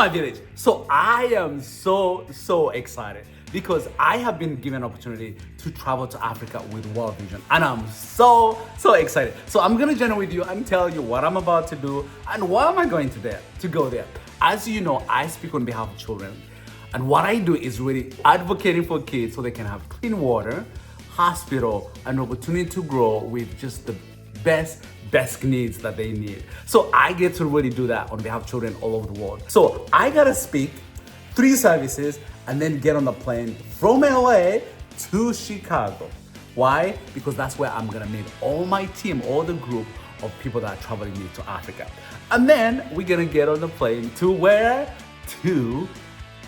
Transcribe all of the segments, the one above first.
my village. So I am so excited because I have been given an opportunity to travel to Africa with World Vision, and I'm so excited. So I'm gonna journey with you and tell you what I'm about to do and why am I going to go there. As you know, I speak on behalf of children, and what I do is really advocating for kids so they can have clean water, hospital, and opportunity to grow with just the best needs that they need. So I get to really do that on behalf of children all over the world. So I gotta speak 3 services and then get on the plane from LA to Chicago. Why? Because that's where I'm gonna meet all my team, all the group of people that are traveling me to Africa. And then we're gonna get on the plane to where? To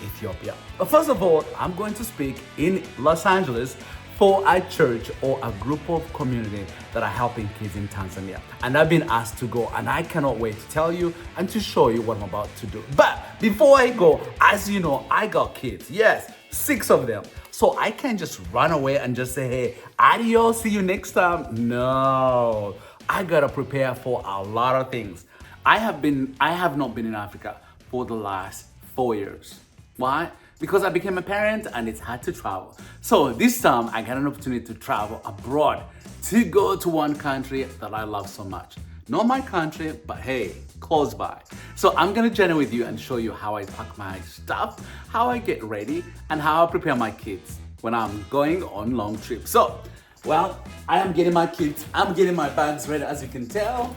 Ethiopia. But first of all, I'm going to speak in Los Angeles for a church or a group of community that are helping kids in Tanzania. And I've been asked to go, and I cannot wait to tell you and to show you what I'm about to do. But before I go, as you know, I got kids. Yes, 6 of them. So I can't just run away and just say, hey, adios, see you next time. No, I gotta prepare for a lot of things. I have not been in Africa for the last 4 years. Why? Because I became a parent and it's hard to travel. So this time I got an opportunity to travel abroad, to go to one country that I love so much. Not my country, but hey, close by. So I'm gonna journey with you and show you how I pack my stuff, how I get ready, and how I prepare my kids when I'm going on long trips. So, well, I am getting my kids, I'm getting my bags ready, as you can tell.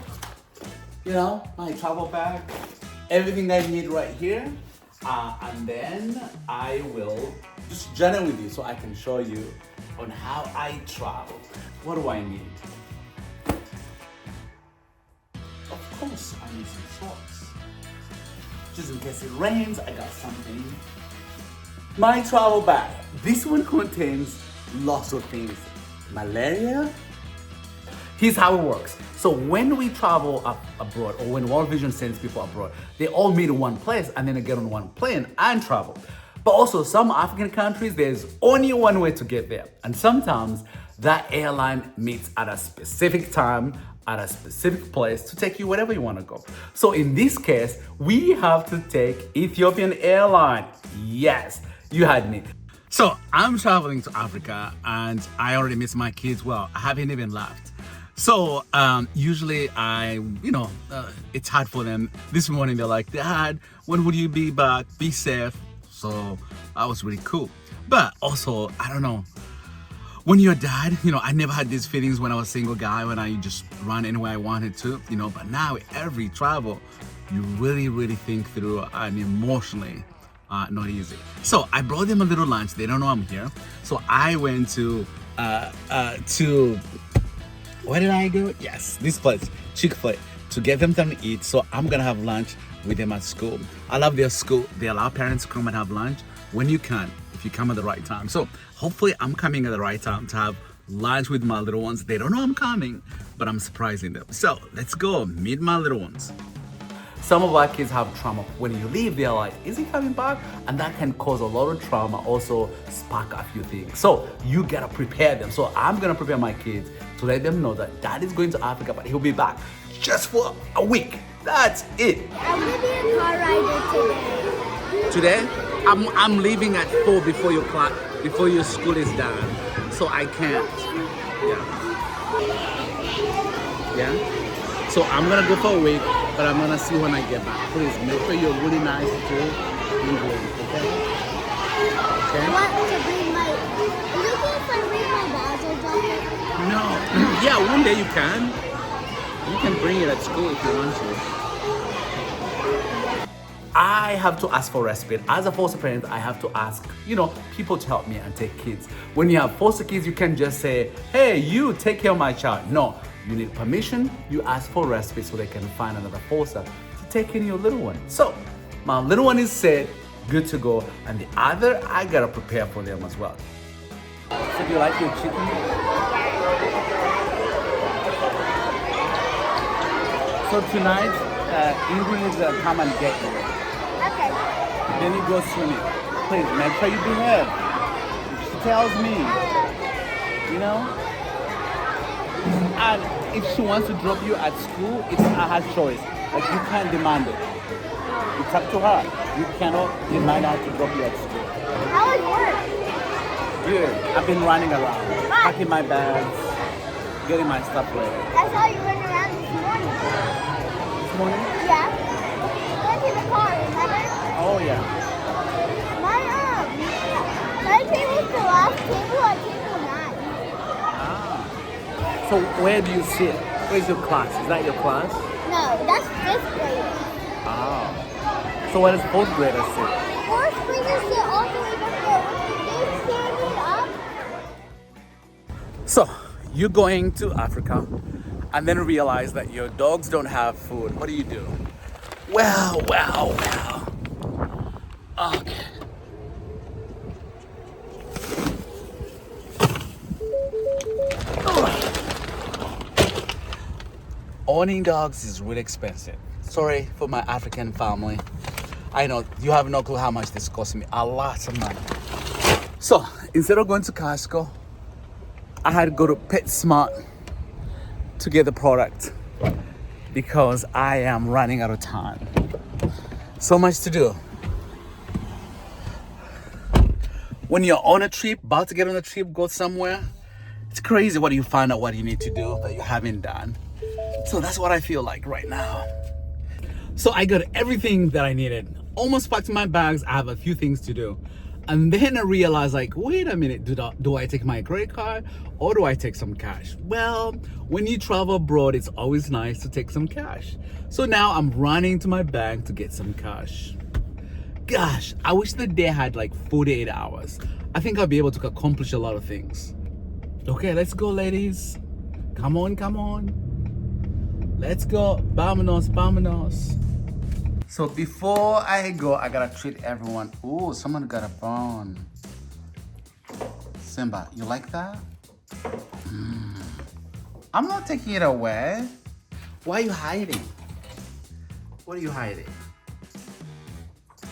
You know, my travel bag, everything I need right here. And then I will just journey with you so I can show you on how I travel. What do I need? Of course, I need some shorts. Just in case it rains, I got something. My travel bag. This one contains lots of things. Malaria. Here's how it works. So when we travel abroad, or when World Vision sends people abroad, they all meet in one place and then they get on one plane and travel. But also some African countries, there's only one way to get there. And sometimes that airline meets at a specific time, at a specific place to take you wherever you want to go. So in this case, we have to take Ethiopian Airline. Yes, you had me. So I'm traveling to Africa and I already miss my kids. Well, I haven't even left. So usually it's hard for them. This morning they're like, Dad, when will you be back? Be safe. So that was really cool. But also, I don't know, when you're a dad, I never had these feelings when I was a single guy, when I just run anywhere I wanted to, but now every travel, you really think through and emotionally not easy. So I brought them a little lunch. They don't know I'm here. So I went to where did I go? Yes, this place, Chick-fil-A, to get them something to eat. So I'm gonna have lunch with them at school. I love their school. They allow parents to come and have lunch when you can, if you come at the right time. So hopefully I'm coming at the right time to have lunch with my little ones. They don't know I'm coming, but I'm surprising them. So let's go meet my little ones. Some of our kids have trauma. When you leave, they're like, is he coming back? And that can cause a lot of trauma, also spark a few things. So you gotta prepare them. So I'm gonna prepare my kids to let them know that Dad is going to Africa, but he'll be back just for a week. That's it. I'm gonna be a car rider today. Today? I'm leaving at 4 before your school is done. So I can't. Yeah? So I'm gonna go for a week, but I'm gonna see when I get back. Please make sure you're really nice to England, okay? Okay? I want to bring my. Is it okay if I bring my bags or something? No. Yeah, one day you can. You can bring it at school if you want to. I have to ask for respite. As a foster parent, I have to ask, people to help me and take kids. When you have foster kids, you can just say, hey, you take care of my child. No. You need permission, you ask for respite so they can find another foster to take in your little one. So, my little one is set, good to go, and the other, I gotta prepare for them as well. So do you like your chicken? So tonight, Ingrid is gonna come and get you. Okay. Then you go swimming. Please, make sure you behave. She tells me, And if she wants to drop you at school, it's her choice. Like, you can't demand it. It's up to her. you might have to drop you at school. How was work? Good. I've been running around, packing my bags, getting my stuff ready. I saw you running around this morning. This morning? Yeah. Went to the car, remember? Oh yeah. My table's the last table at table 9. Ah. So where do you sit? Where's your class? Is that your class? No, that's 5th grade. Ah. So where does 4th graders sit? 4th graders sit all the way back there. They standing up. So you're going to Africa and then realize that your dogs don't have food. What do? Well. Okay. Owning dogs is really expensive. Sorry for my African family. I know you have no clue how much this cost me. A lot of money. So instead of going to Costco, I had to go to PetSmart to get the product because I am running out of time. So much to do. When you're on a trip, about to get on a trip, go somewhere, it's crazy what you find out what you need to do that you haven't done. So that's what I feel like right now. So I got everything that I needed. Almost packed my bags. I have a few things to do. And then I realized, like, wait a minute, do I take my credit card or do I take some cash? Well, when you travel abroad, it's always nice to take some cash. So now I'm running to my bank to get some cash. Gosh, I wish the day had like 48 hours. I think I'll be able to accomplish a lot of things. Okay, let's go, ladies. Come on. Let's go. Vámonos. So before I go, I gotta treat everyone. Ooh, someone got a bone. Simba, you like that? I'm not taking it away. Why are you hiding? What are you hiding?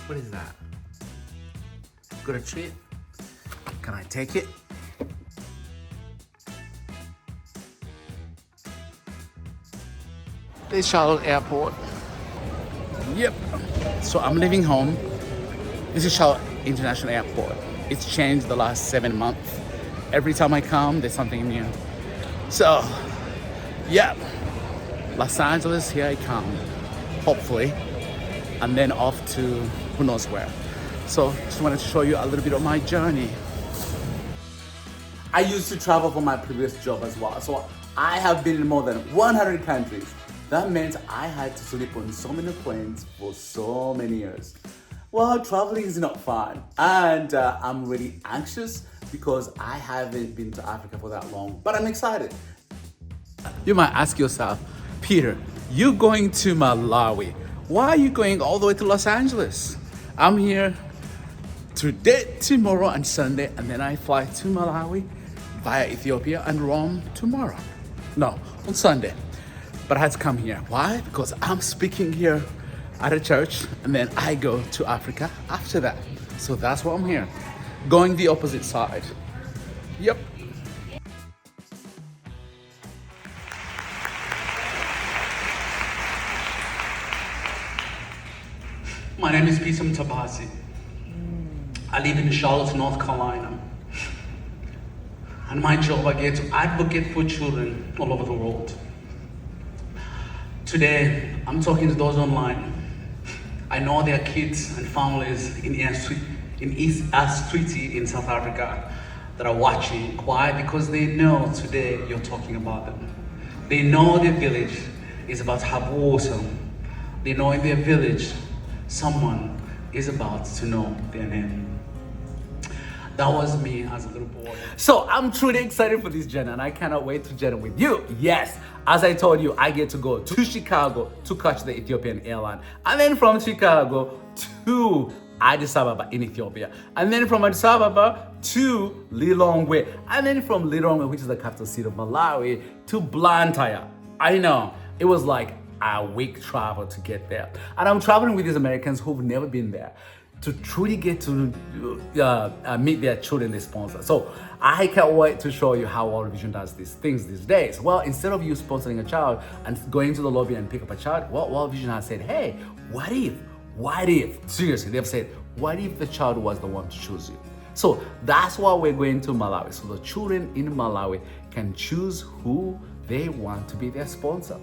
What is that? Got a treat? Can I take it? This is Charlotte Airport. Yep. So I'm leaving home. This is Charlotte International Airport. It's changed the last 7 months. Every time I come, there's something new. So, yeah. Los Angeles, here I come. Hopefully. And then off to who knows where. So, just wanted to show you a little bit of my journey. I used to travel for my previous job as well. So, I have been in more than 100 countries. That meant I had to sleep on so many planes for so many years. Well, traveling is not fun. And I'm really anxious because I haven't been to Africa for that long, but I'm excited. You might ask yourself, Peter, you're going to Malawi. Why are you going all the way to Los Angeles? I'm here today, tomorrow, and Sunday, and then I fly to Malawi via Ethiopia and Rome tomorrow. No, on Sunday. But I had to come here. Why? Because I'm speaking here at a church and then I go to Africa after that. So that's why I'm here. Going the opposite side. Yep. My name is Peter Mutabazi. I live in Charlotte, North Carolina. And my job, I get to advocate for children all over the world. Today, I'm talking to those online. I know there are kids and families in East Astriti in South Africa that are watching. Why? Because they know today you're talking about them. They know their village is about to have water. They know in their village, someone is about to know their name. That was me as a little boy. So I'm truly excited for this journey and I cannot wait to journey with you. Yes, as I told you, I get to go to Chicago to catch the Ethiopian airline. And then from Chicago to Addis Ababa in Ethiopia. And then from Addis Ababa to Lilongwe. And then from Lilongwe, which is the capital city of Malawi, to Blantyre. I know, it was like a week travel to get there. And I'm traveling with these Americans who've never been there, to truly get to meet their children they sponsor. So I can't wait to show you how World Vision does these things these days. Well, instead of you sponsoring a child and going to the lobby and pick up a child, well, World Vision has said, hey, what what if, seriously, they've said, what if the child was the one to choose you? So that's why we're going to Malawi. So the children in Malawi can choose who they want to be their sponsor.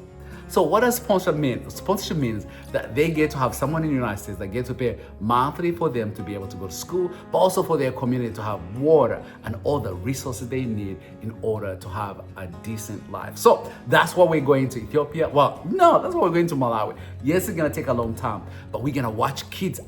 So what does sponsorship mean? Sponsorship means that they get to have someone in the United States that get to pay monthly for them to be able to go to school, but also for their community to have water and all the resources they need in order to have a decent life. So that's why we're going to Ethiopia. Well, no, that's why we're going to Malawi. Yes, it's gonna take a long time, but we're gonna watch kids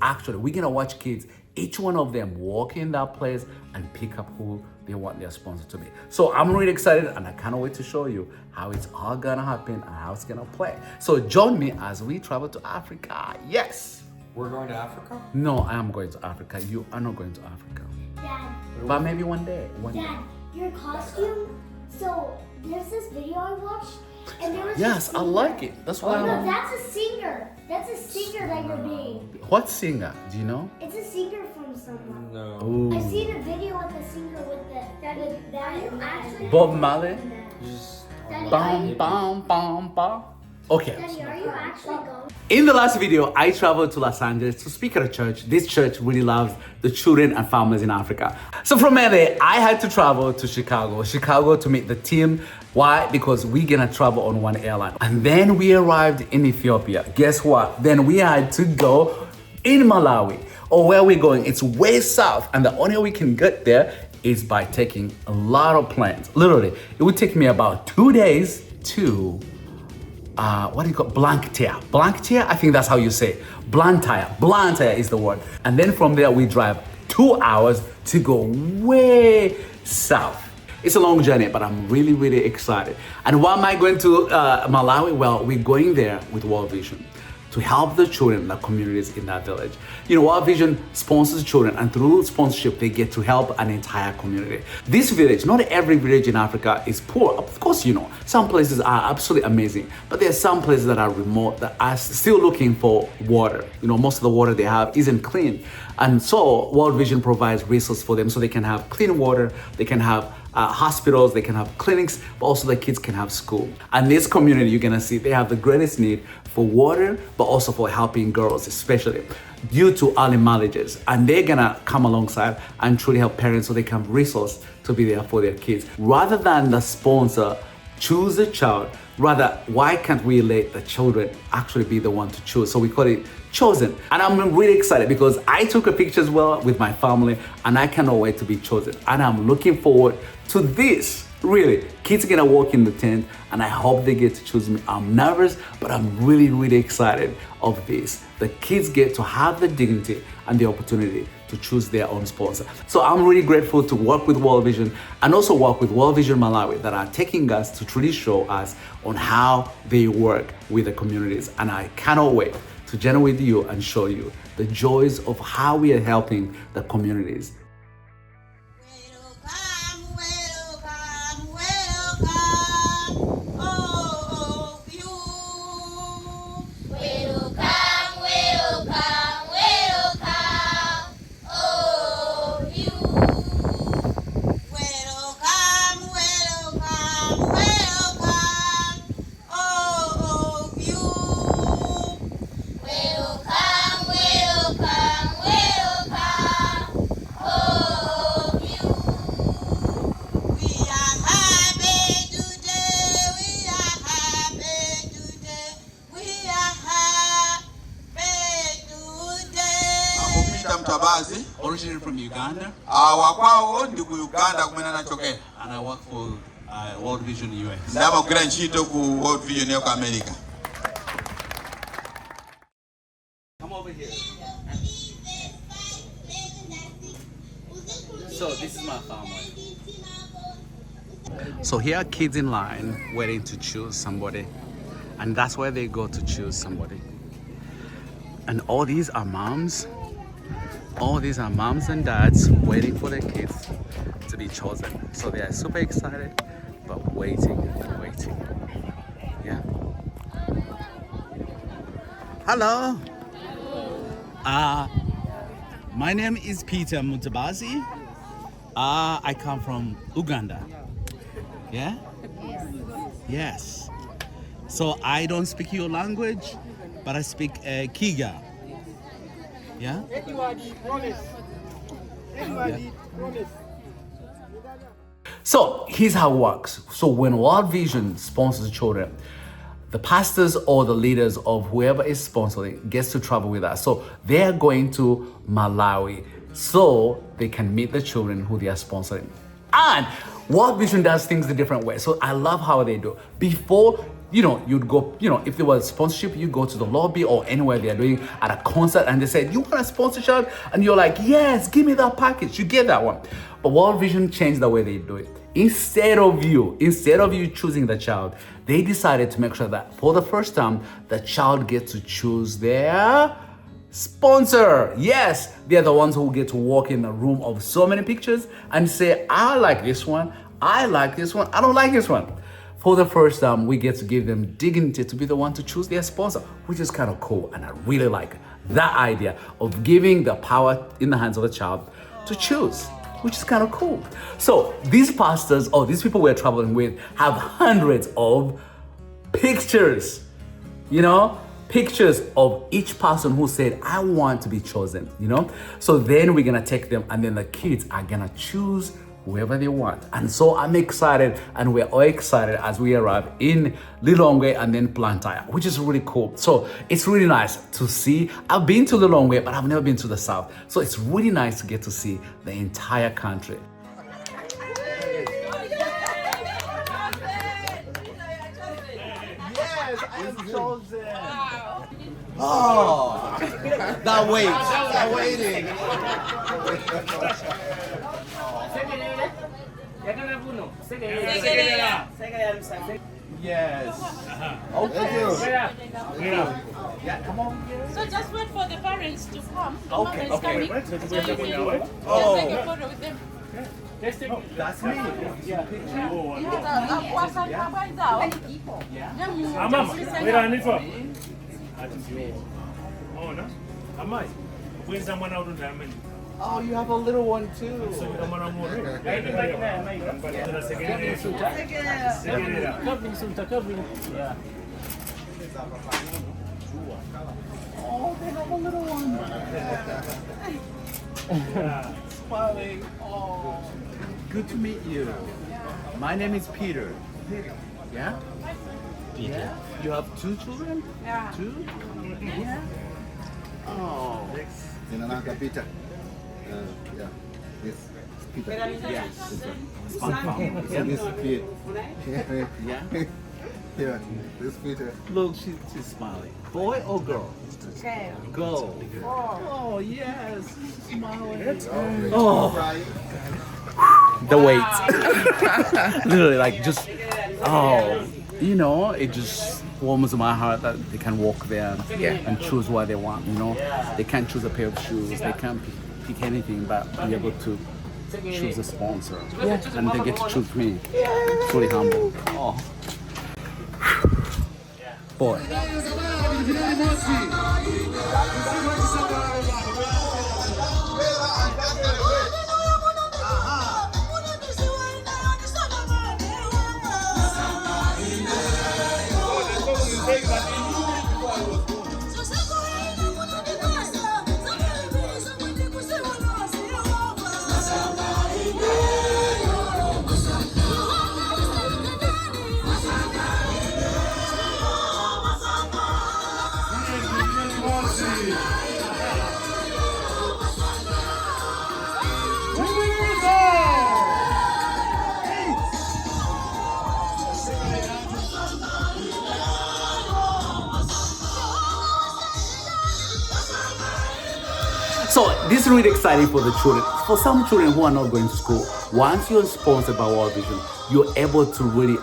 each one of them walk in that place and pick up who they want their sponsor to be. So I'm really excited and I can't wait to show you how it's all gonna happen and how it's gonna play. So join me as we travel to Africa. Yes. We're going to Africa? No, I am going to Africa. You are not going to Africa. Dad, But maybe one day. Dad, your costume. So there's this video I watched, and there was. Yes, I like it. That's why Oh, no, I'm. that's a singer. That's a singer that you're being. What singer? Do you know? It's a singer from someone. No. Ooh. I've seen a video with the singer with the. Actually. Bob Marley? Just Daddy, are Bam, you, bam, bam, bam. Okay. Daddy, are you actually going? In the last video, I traveled to Los Angeles to speak at a church. This church really loves the children and families in Africa. So from there, I had to travel to Chicago to meet the team. Why? Because we're gonna travel on one airline. And then we arrived in Ethiopia. Guess what? Then we had to go in Malawi. Or where we're going, it's way south. And the only way we can get there is by taking a lot of planes. Literally, it would take me about 2 days to what do you call Blantyre? Blantyre? I think that's how you say it. Blantyre. Blantyre is the word. And then from there we drive 2 hours to go way south. It's a long journey, but I'm really, really excited. And why am I going to Malawi? Well, we're going there with World Vision to help the children and the communities in that village. You know, World Vision sponsors children, and through sponsorship, they get to help an entire community. This village, not every village in Africa is poor. Of course, you know, some places are absolutely amazing, but there are some places that are remote that are still looking for water. You know, most of the water they have isn't clean. And so World Vision provides resources for them so they can have clean water, they can have hospitals, they can have clinics, but also the kids can have school. And this community, you're gonna see, they have the greatest need for water, but also for helping girls, especially due to early marriages. And they're gonna come alongside and truly help parents so they can have resource to be there for their kids. Rather than the sponsor choose the child, rather, why can't we let the children actually be the one to choose? So we call it chosen. And I'm really excited because I took a picture as well with my family and I cannot wait to be chosen. And I'm looking forward to this. Really, kids are gonna walk in the tent and I hope they get to choose me. I'm nervous, but I'm really, really excited of this. The kids get to have the dignity and the opportunity to choose their own sponsor. So I'm really grateful to work with World Vision and also work with World Vision Malawi that are taking us to truly show us on how they work with the communities. And I cannot wait to journey with you and show you the joys of how we are helping the communities. Mutabazi, Originally from Uganda, wakwao ndi ku Uganda kumene anachokera. and I work for World Vision US. Ndamagwira ntchito ku World Vision yo ku America. Come over here. So this is my family. So here are kids in line waiting to choose somebody, and that's where they go to choose somebody. And all these are moms. All these are moms and dads waiting for their kids to be chosen. So they are super excited, but waiting and waiting. Yeah. Hello. My name is Peter Mutabazi. I come from Uganda. Yeah? Yes. So I don't speak your language, but I speak Kiga. Yeah? So here's how it works. So when World Vision sponsors children, the pastors or the leaders of whoever is sponsoring gets to travel with us. So they're going to Malawi so they can meet the children who they are sponsoring. And World Vision does things a different way. So I love how they do. Before, you'd go, if there was sponsorship, you go to the lobby or anywhere they're doing at a concert and they said, you want a sponsorship? And you're like, yes, give me that package. You get that one. But World Vision changed the way they do it. Instead of you choosing the child, they decided to make sure that for the first time, the child gets to choose their sponsor. Yes, they're the ones who get to walk in a room of so many pictures and say, I like this one, I like this one, I don't like this one. For the first time, we get to give them dignity to be the one to choose their sponsor, which is kind of cool. And I really like that idea of giving the power in the hands of the child to choose, which is kind of cool. So these pastors or these people we're traveling with have hundreds of pictures, pictures of each person who said, I want to be chosen, So then we're gonna take them and then the kids are gonna choose whoever they want. And so I'm excited and we're all excited as we arrive in Lilongwe and then Blantyre, which is really cool. So it's really nice to see. I've been to Lilongwe, but I've never been to the south. So it's really nice to get to see the entire country. Yes, I am chosen. Oh, that wait, that waiting. Yes. Okay. Yeah, come on. So just wait for the parents to come. The Okay, mother is okay. coming. So you can Oh. take a photo with them. That's me. Yeah. Oh, you have a little one too. Oh, they have a little one. Smiling. Oh, good to meet you. My name is Peter. Yeah? Peter. Yeah? You have 2 children? Yeah. 2? Yeah. Oh. Peter. Yeah. This Peter. Yeah. This Peter. Yeah. Yeah. This Peter. Look, she's smiling. Boy or girl? Girl. Oh, yes. Smiling. Oh. The weight. Literally, like, just, it just warms my heart that they can walk there and choose what they want, They can't choose a pair of shoes. They can't pick anything, but be able to choose a sponsor. And they get to choose me. It's really humble. Oh. Boy. So this is really exciting for the children. For some children who are not going to school, once you're sponsored by World Vision, you're able to really,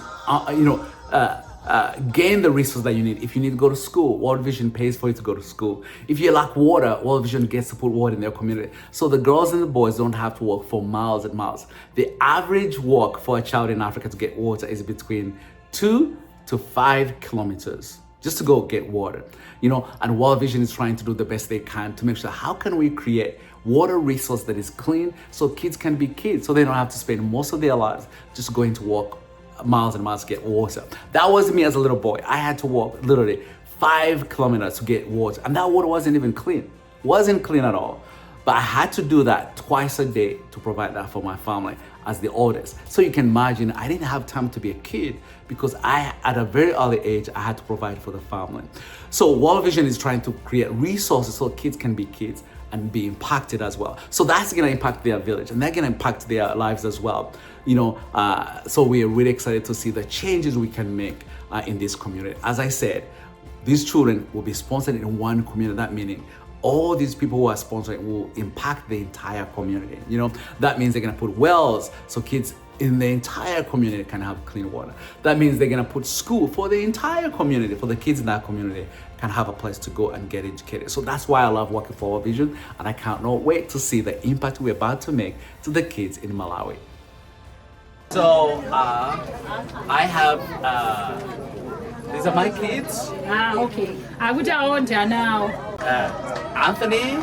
gain the resources that you need. If you need to go to school, World Vision pays for you to go to school. If you lack water, World Vision gets to put water in their community. So the girls and the boys don't have to walk for miles and miles. The average walk for a child in Africa to get water is between 2 to 5 kilometers. Just to go get water, and World Vision is trying to do the best they can to make sure how can we create water resource that is clean so kids can be kids, so they don't have to spend most of their lives just going to walk miles and miles to get water. That was me as a little boy. I had to walk literally 5 kilometers to get water, and that water wasn't even clean. wasn't clean at all. But I had to do that twice a day to provide that for my family as the oldest. So you can imagine I didn't have time to be a kid because at a very early age, I had to provide for the family. So World Vision is trying to create resources so kids can be kids and be impacted as well. So that's gonna impact their village and they're gonna impact their lives as well. So we are really excited to see the changes we can make in this community. As I said, these children will be sponsored in one community. That meaning all these people who are sponsoring will impact the entire community. That means they're gonna put wells so kids in the entire community can have clean water. That means they're gonna put school for the entire community, for the kids in that community can have a place to go and get educated. So that's why I love working for World Vision, and I can't wait to see the impact we're about to make to the kids in Malawi. So I have, these are my kids. Okay. I would want to now. Anthony.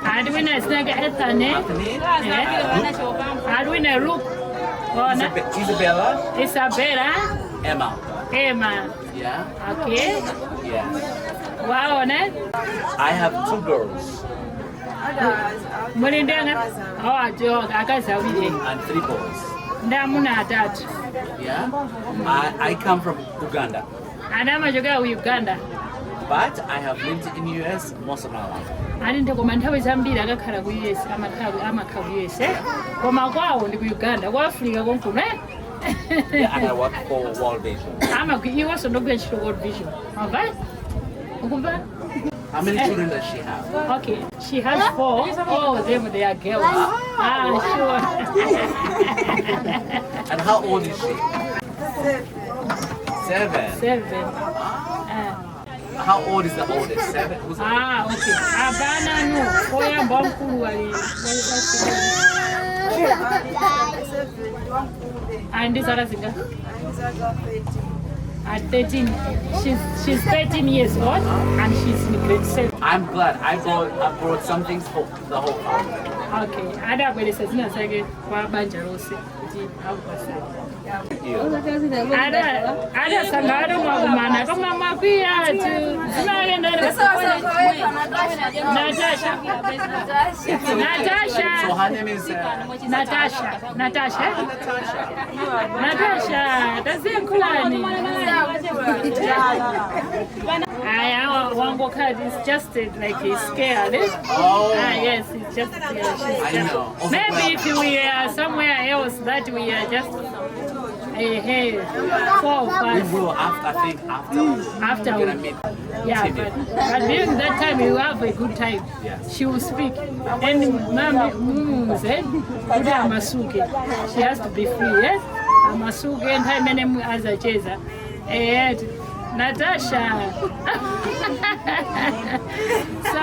I do a snag Anthony. I do a look. Isabella. Emma. Yeah. Okay. Yeah. Wow, on it. I have 2 girls. Oh, Joe, I got and 3 boys. Yeah. I come from Uganda. And I'm a Uganda. But I have lived in the US most of my life. I didn't go and tell you somebody that I can't US. I'm a US. Come on, go to Uganda. What free I want to Yeah, and I work for World Vision. You also don't get to World Vision. Alright? How many children does she have? Okay, she has 4. All of them, they are girls. Sure. And how old is she? 7. 7. How old is the oldest? 7? Who's the oldest? Okay. Abana no. Oya mbamkulu wali. And this other singer? At 13. She's 13 years old and she's in grade 7. I'm glad. I brought some things for the whole family. Okay. Ada kweli sasa sage kwa banja rose. Thank you. Ada sangaro mwana kama mapia tu. Natasha. So her name is Natasha. That's it, Kulani. I want card is just like he's scared. Oh. Yes, it's just I know. maybe if we are somewhere else that we are just 4 or 5. We will after. After we're gonna meet. Yeah, but during that time you have a good time. Yes. She will speak. And Mami said, Masuke. She has to be free, yes? Masuke and how many as a chaser. Natasha. So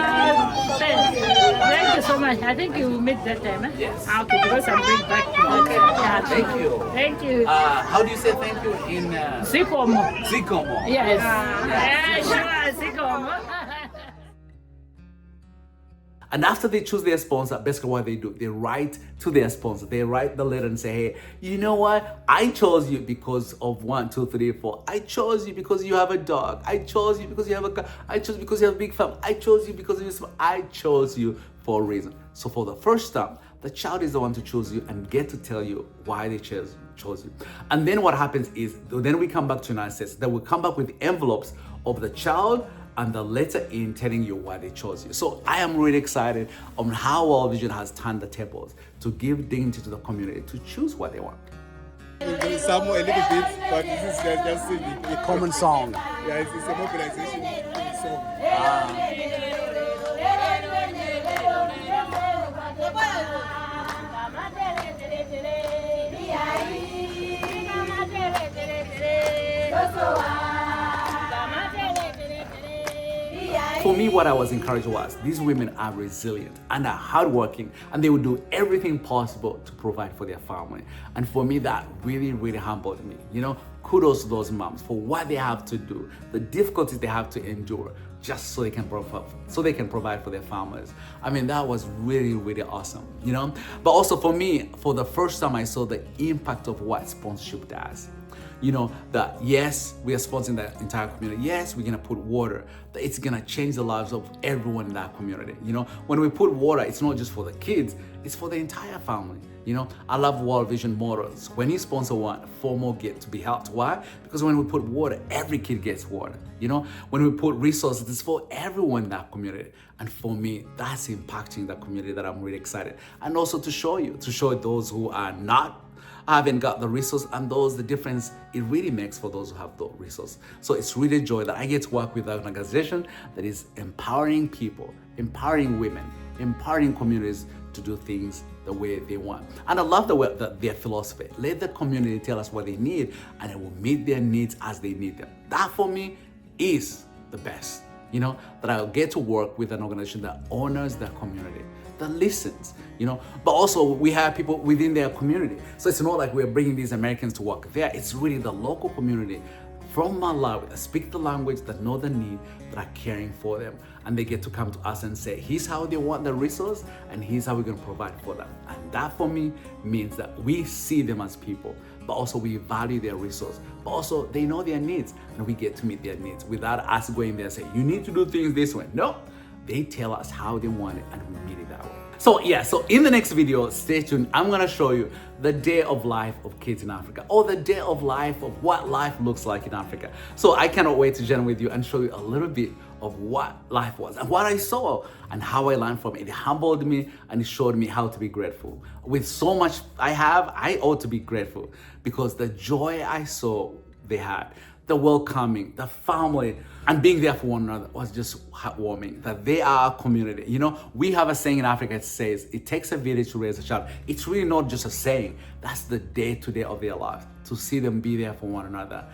thank you so much. I think you will meet that time. Yes. Okay, because I'm going back to that. Okay. Yeah, Thank you. Thank you. How do you say thank you in Zikomo. Zikomo? Yes. Yeah, sure, Zikomo. And after they choose their sponsor, basically what they do, they write to their sponsor. They write the letter and say, hey, you know what? I chose you because of 1, 2, 3, 4. I chose you because you have a dog. I chose you because you have a car. I chose you because you have a big family. I chose you because I chose you for a reason. So for the first time, the child is the one to choose you and get to tell you why they chose you. And then what happens is, then we come back to United States. Then we come back with envelopes of the child and the letter in telling you why they chose you. So I am really excited on how World Vision has turned the tables to give dignity to the community to choose what they want. Some a little bit, but this is just A common song. Yeah, it's a mobilization song. For me, what I was encouraged was these women are resilient and are hardworking, and they will do everything possible to provide for their family. And for me, that really, really humbled me. Kudos to those moms for what they have to do, the difficulties they have to endure, just so they can provide for their families. I mean, that was really, really awesome. But also for me, for the first time, I saw the impact of what sponsorship does. you know, that yes, we are sponsoring the entire community. Yes, we're gonna put water, that it's gonna change the lives of everyone in that community. You know, when we put water, it's not just for the kids, it's for the entire family. You know, I love World Vision mottos. When you sponsor one, 4 more get to be helped. Why? Because when we put water, every kid gets water. You know, when we put resources, it's for everyone in that community. And for me, that's impacting the community that I'm really excited. And also to show those who are not, haven't got the resource, and those, the difference it really makes for those who have the resource. So it's really a joy that I get to work with an organization that is empowering people, empowering women, empowering communities to do things the way they want. And I love their philosophy. Let the community tell us what they need, and it will meet their needs as they need them. That for me is the best. You know, that I'll get to work with an organization that honors their community, that listens, you know, but also we have people within their community. So it's not like we're bringing these Americans to work there. It's really the local community from Malawi that speak the language, that know the need, that are caring for them. And they get to come to us and say, here's how they want the resource, and here's how we're gonna provide for them. And that for me means that we see them as people, but also we value their resource, but also they know their needs, and we get to meet their needs without us going there and say, you need to do things this way. No, they tell us how they want it, and we meet it that way. So yeah, so in the next video, stay tuned. I'm gonna show you the day of life of kids in Africa, or the day of life of what life looks like in Africa. So I cannot wait to join with you and show you a little bit of what life was and what I saw and how I learned from it. It humbled me and it showed me how to be grateful. With so much I have, I ought to be grateful, because the joy I saw they had, the welcoming, the family, and being there for one another was just heartwarming. That they are a community. You know, we have a saying in Africa, it says, it takes a village to raise a child. It's really not just a saying. That's the day-to-day of their lives, to see them be there for one another.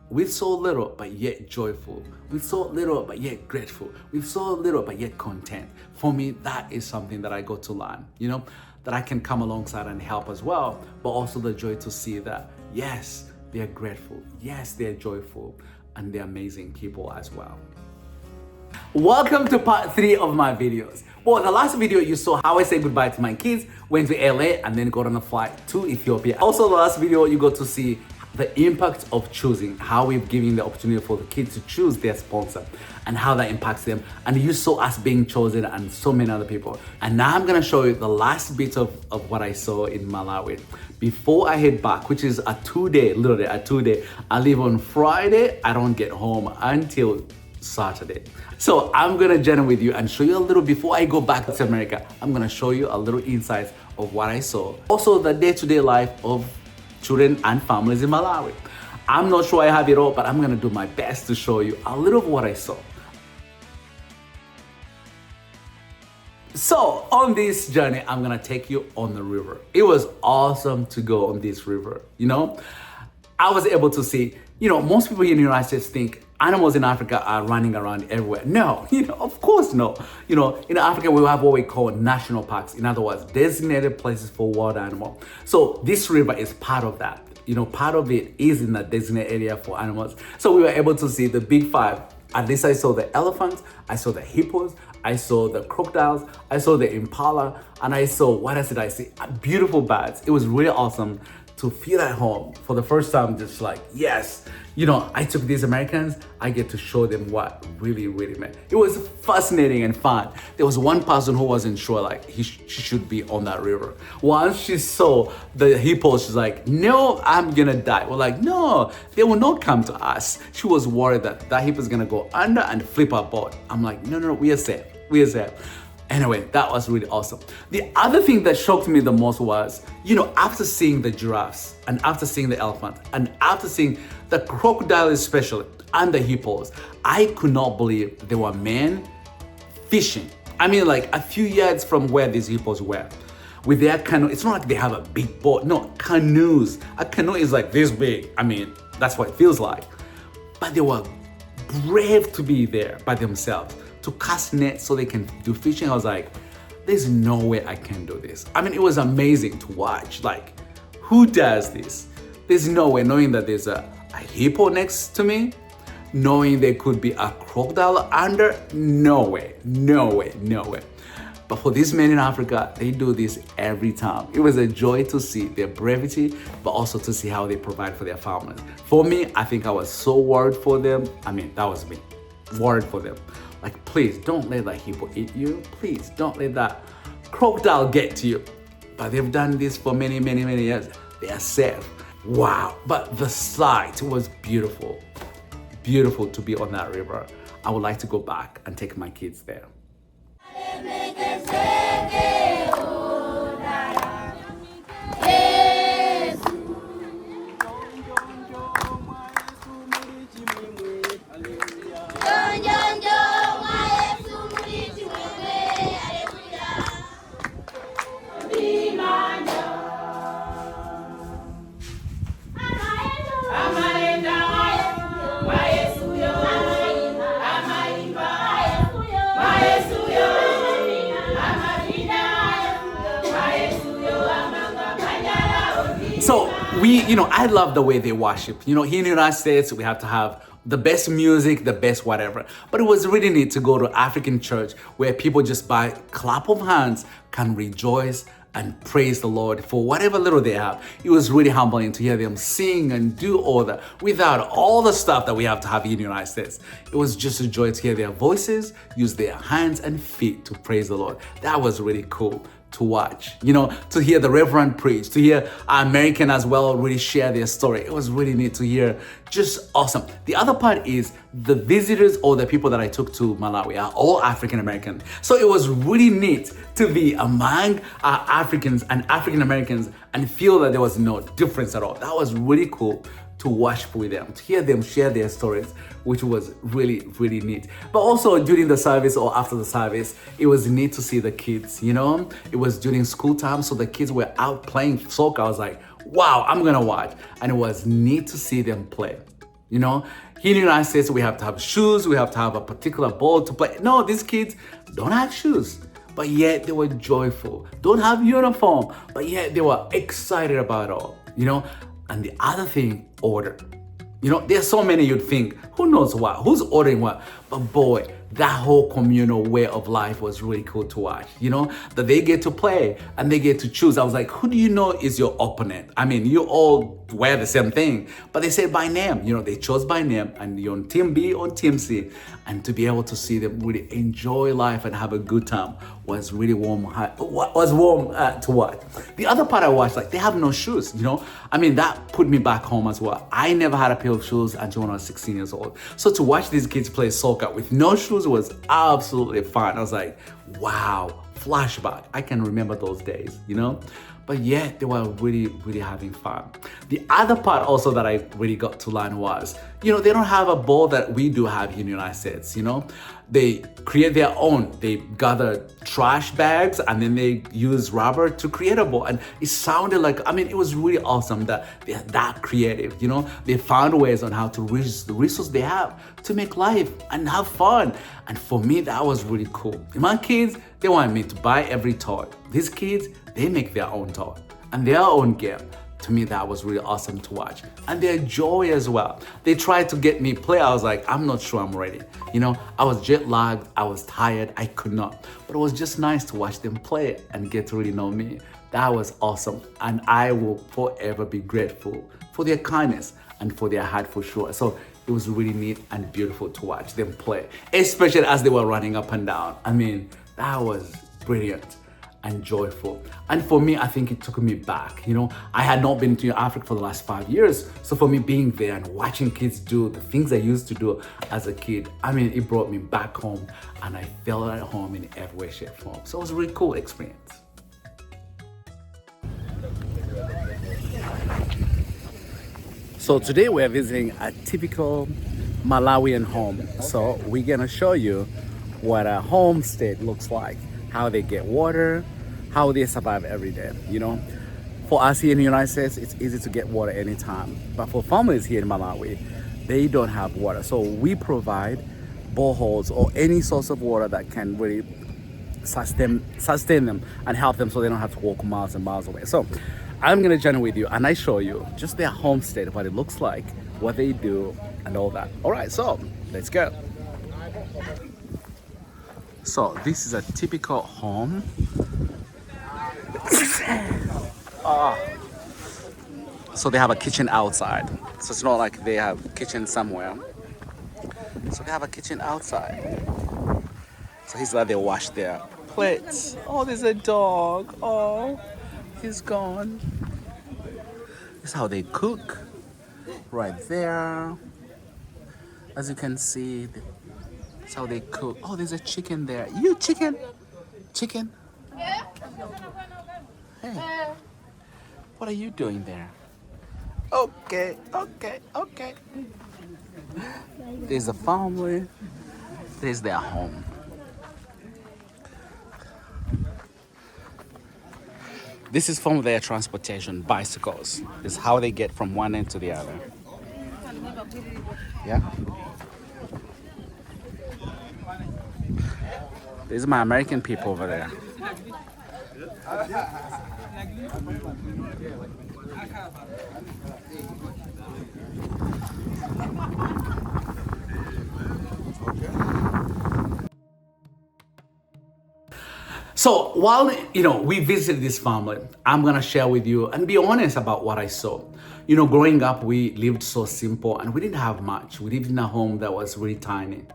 With so little, but yet joyful. With so little, but yet grateful. With so little, but yet content. For me, that is something that I got to learn, you know, that I can come alongside and help as well, but also the joy to see that, yes, they're grateful. Yes, they're joyful, and they're amazing people as well. Welcome to part 3 of my videos. Well, the last video you saw how I say goodbye to my kids, went to LA, and then got on a flight to Ethiopia. Also, the last video you got to see the impact of choosing, how we've given the opportunity for the kids to choose their sponsor and how that impacts them. And you saw us being chosen and so many other people. And now I'm gonna show you the last bit of what I saw in Malawi. Before I head back, which is a 2-day, literally a 2-day. I leave on Friday, I don't get home until Saturday. So I'm gonna journey with you and show you a little, before I go back to America, I'm gonna show you a little insights of what I saw. Also the day-to-day life of children and families in Malawi. I'm not sure I have it all, but I'm gonna do my best to show you a little of what I saw. So on this journey, I'm gonna take you on the river. It was awesome to go on this river, you know? I was able to see, you know, most people here in the United States think animals in Africa are running around everywhere. No, you know, of course no. You know, in Africa, we have what we call national parks. In other words, designated places for wild animals. So this river is part of that. You know, part of it is in the designated area for animals. So we were able to see the big 5. At least I saw the elephants, I saw the hippos, I saw the crocodiles, I saw the impala, and I saw, what else did I see? Beautiful birds. It was really awesome to feel at home for the first time, just like, yes, you know, I took these Americans, I get to show them what really meant. It was fascinating and fun. There was one person who wasn't sure, like, she should be on that river. Once she saw the hippos, she's like, no, I'm gonna die. We're like, no, they will not come to us. She was worried that that hippo's gonna go under and flip our boat. I'm like, no, we are safe, we are safe. Anyway, that was really awesome. The other thing that shocked me the most was, you know, after seeing the giraffes and after seeing the elephant and after seeing the crocodile especially and the hippos, I could not believe there were men fishing. I mean, like a few yards from where these hippos were with their canoe. It's not like they have a big boat, no, canoes. A canoe is like this big. I mean, that's what it feels like. But they were brave to be there by themselves, to cast nets so they can do fishing. I was like, there's no way I can do this. I mean, it was amazing to watch. Like, who does this? There's no way, knowing that there's a hippo next to me, knowing there could be a crocodile under, no way. But for these men in Africa, they do this every time. It was a joy to see their brevity, but also to see how they provide for their families. For me, I think I was so worried for them. I mean, that was me, worried for them. Like, please don't let that hippo eat you. Please don't let that crocodile get to you. But they've done this for many, many, many years. They are safe. Wow. But the sight was beautiful. Beautiful to be on that river. I would like to go back and take my kids there. So I love the way they worship. Here in the United States, we have to have the best music, the best whatever. But it was really neat to go to African church where people just by clap of hands can rejoice and praise the Lord for whatever little they have. It was really humbling to hear them sing and do all that without all the stuff that we have to have in the United States. It was just a joy to hear their voices, use their hands and feet to praise the Lord. That was really cool to watch, to hear the Reverend preach, to hear American as well really share their story. It was really neat to hear. Just awesome. The other part is the visitors or the people that I took to Malawi are all African-American. So it was really neat to be among Africans and African-Americans and feel that there was no difference at all. That was really cool to watch with them, to hear them share their stories, which was really, really neat. But also during the service or after the service, it was neat to see the kids, It was during school time, so the kids were out playing soccer. I was like, wow, I'm gonna watch. And it was neat to see them play, Here in the United States, we have to have shoes, we have to have a particular ball to play. No, these kids don't have shoes, but yet they were joyful. Don't have uniform, but yet they were excited about it all, And the other thing, order. There's so many you'd think, who knows what, who's ordering what? But boy, that whole communal way of life was really cool to watch, that they get to play and they get to choose. I was like, who do you know is your opponent? I mean, you all wear the same thing, but they said by name, they chose by name and you're on team B or team C. And to be able to see them really enjoy life and have a good time was really warm to watch. The other part I watched, like they have no shoes, I mean, that put me back home as well. I never had a pair of shoes until when I was 16 years old. So to watch these kids play soccer with no shoes was absolutely fun. I was like, wow, flashback. I can remember those days, But yet they were really, really having fun. The other part also that I really got to learn was, they don't have a ball that we do have here in the United States, They create their own. They gather trash bags and then they use rubber to create a ball. And it sounded like, it was really awesome that they're that creative, They found ways on how to reach the resources they have to make life and have fun. And for me, that was really cool. My kids, they want me to buy every toy. These kids, they make their own toy and their own game. To me, that was really awesome to watch. And their joy as well. They tried to get me play. I was like, I'm not sure I'm ready. I was jet lagged. I was tired. I could not. But it was just nice to watch them play and get to really know me. That was awesome. And I will forever be grateful for their kindness and for their heart for sure. So it was really neat and beautiful to watch them play, especially as they were running up and down. That was brilliant and joyful. And for me, I think it took me back. I had not been to Africa for the last 5 years. So for me being there and watching kids do the things I used to do as a kid, it brought me back home and I felt at home in every way, shape, form. So it was a really cool experience. So today we're visiting a typical Malawian home. So we're gonna show you what a homestead looks like, how they get water, how they survive every day, For us here in the United States, it's easy to get water anytime. But for families here in Malawi, they don't have water. So we provide boreholes or any source of water that can really sustain them and help them so they don't have to walk miles and miles away. So I'm gonna journey with you and I show you just their homestead, what it looks like, what they do and all that. All right, so let's go. So this is a typical home. So they have a kitchen outside. So it's not like they have kitchen somewhere. So they have a kitchen outside. So he's like they wash their plates. Oh, there's a dog. Oh, he's gone. This is how they cook. Right there. As you can see, that's how they cook. Oh, there's a chicken there. You chicken? Chicken? Hey, what are you doing there? Okay. There's a family. There's their home. This is from their transportation, bicycles. This is how they get from one end to the other. Yeah. These are my American people over there. So while we visited this family, I'm gonna share with you and be honest about what I saw. Growing up, we lived so simple and we didn't have much. We lived in a home that was really tiny.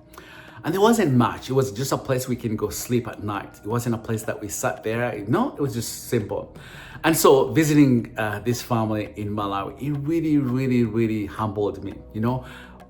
And there wasn't much. It was just a place we can go sleep at night. It wasn't a place that we sat there. No, it was just simple. And so visiting this family in Malawi, it really, really, really humbled me.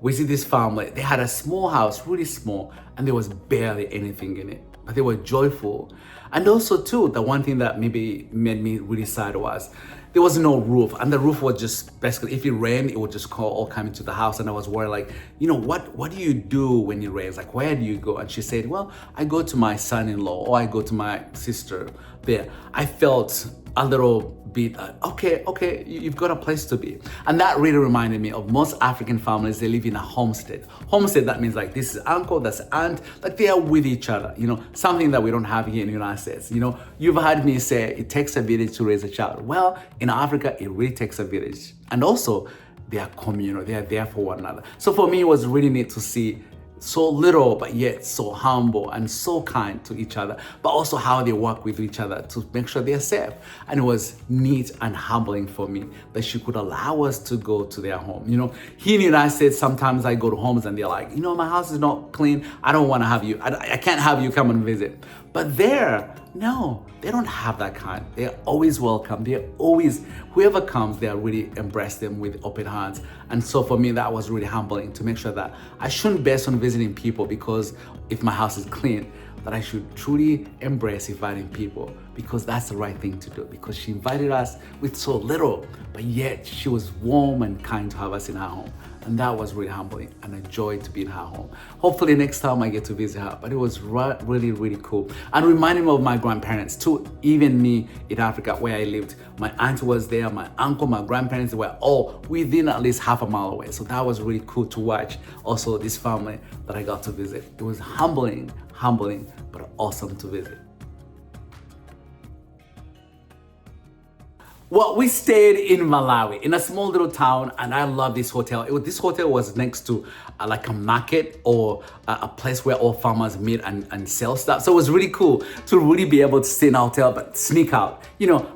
We see this family, they had a small house, really small, and there was barely anything in it. But they were joyful. And also too, the one thing that maybe made me really sad was there was no roof, and the roof was just basically, if it rained, it would just all come into the house. And I was worried, like, what do you do when it rains? Like, where do you go? And she said, well, I go to my son-in-law or I go to my sister there. I felt a little bit, okay, you've got a place to be. And that really reminded me of most African families, they live in a homestead. Homestead, that means like this is uncle, that's aunt, like they are with each other, something that we don't have here in the United States. You've heard me say it takes a village to raise a child. Well, in Africa, it really takes a village. And also, they are communal, they are there for one another. So for me, it was really neat to see so little, but yet so humble and so kind to each other, but also how they work with each other to make sure they're safe. And it was neat and humbling for me that she could allow us to go to their home. Here in the United States, sometimes I go to homes and they're like, my house is not clean. I don't want to have you. I can't have you come and visit. But there, no, they don't have that kind. They're always welcome. They're always, whoever comes, they'll really embrace them with open hands. And so for me, that was really humbling to make sure that I shouldn't base on visiting people because if my house is clean, that I should truly embrace inviting people because that's the right thing to do, because she invited us with so little, but yet she was warm and kind to have us in her home. And that was really humbling and a joy to be in her home. Hopefully next time I get to visit her, but it was really, really cool. And reminded me of my grandparents too, even me in Africa where I lived. My aunt was there, my uncle, my grandparents were all within at least half a mile away. So that was really cool to watch also this family that I got to visit. It was humbling, but awesome to visit. Well, we stayed in Malawi, in a small little town, and I love this hotel. This hotel was next to like a market or a place where all farmers meet and sell stuff. So it was really cool to really be able to stay in a hotel but sneak out.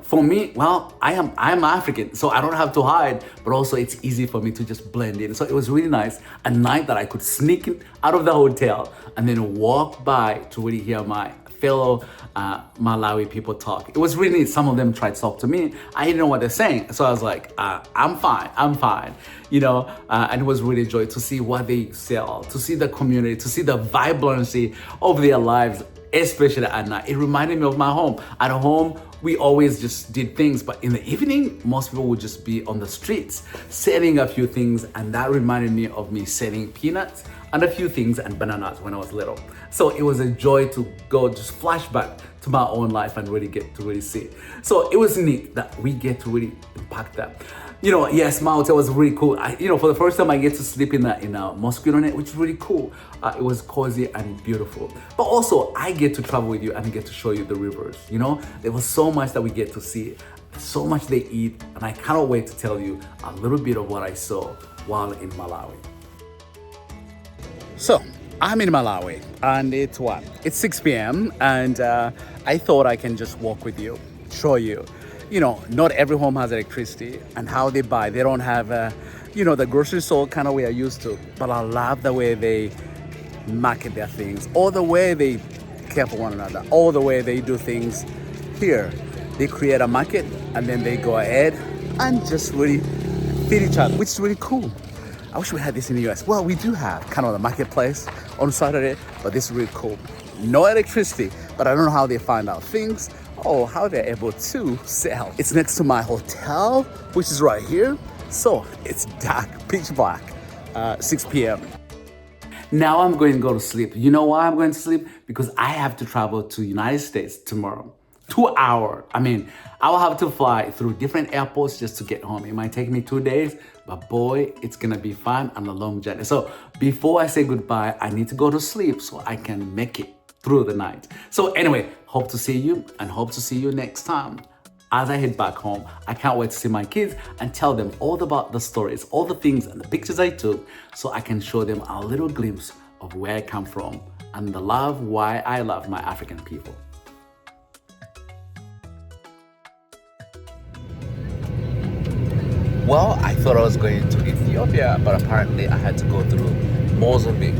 For me, well, I'm African, so I don't have to hide, but also it's easy for me to just blend in. So it was really nice, a night that I could sneak in out of the hotel and then walk by to really hear my fellow Malawi people talk. It was really neat. Some of them tried to talk to me. I didn't know what they're saying. So I was like, I'm fine. And it was really a joy to see what they sell, to see the community, to see the vibrancy of their lives, especially at night. It reminded me of my home. At home, we always just did things, but in the evening, most people would just be on the streets selling a few things, and that reminded me of me selling peanuts and a few things and bananas when I was little. So it was a joy to go just flashback to my own life and really get to really see. So it was neat that we get to really impact that. Yes, my hotel was really cool. For the first time I get to sleep in a mosquito net, which is really cool. It was cozy and beautiful. But also I get to travel with you and get to show you the rivers. There was so much that we get to see, so much they eat, and I cannot wait to tell you a little bit of what I saw while in Malawi. So I'm in Malawi and it's what? It's 6 p.m. and I thought I can just walk with you, show you. You know, not every home has electricity and how they buy. They don't have, the grocery store kind of way I used to. But I love the way they market their things, or the way they care for one another, or the way they do things here. They create a market and then they go ahead and just really feed each other, which is really cool. I wish we had this in the US. Well, we do have kind of the marketplace on Saturday, but this is really cool. No electricity, but I don't know how they find out things or how they're able to sell. It's next to my hotel, which is right here. So it's dark, pitch black, 6 p.m. Now I'm going to go to sleep. You know why I'm going to sleep? Because I have to travel to United States tomorrow. 2 hours. I mean, I will have to fly through different airports just to get home. It might take me 2 days, but boy, it's gonna be fun and a long journey. So before I say goodbye, I need to go to sleep so I can make it through the night. So anyway, hope to see you and hope to see you next time. As I head back home, I can't wait to see my kids and tell them all about the stories, all the things and the pictures I took so I can show them a little glimpse of where I come from and the love why I love my African people. Well, I thought I was going to Ethiopia, but apparently I had to go through Mozambique.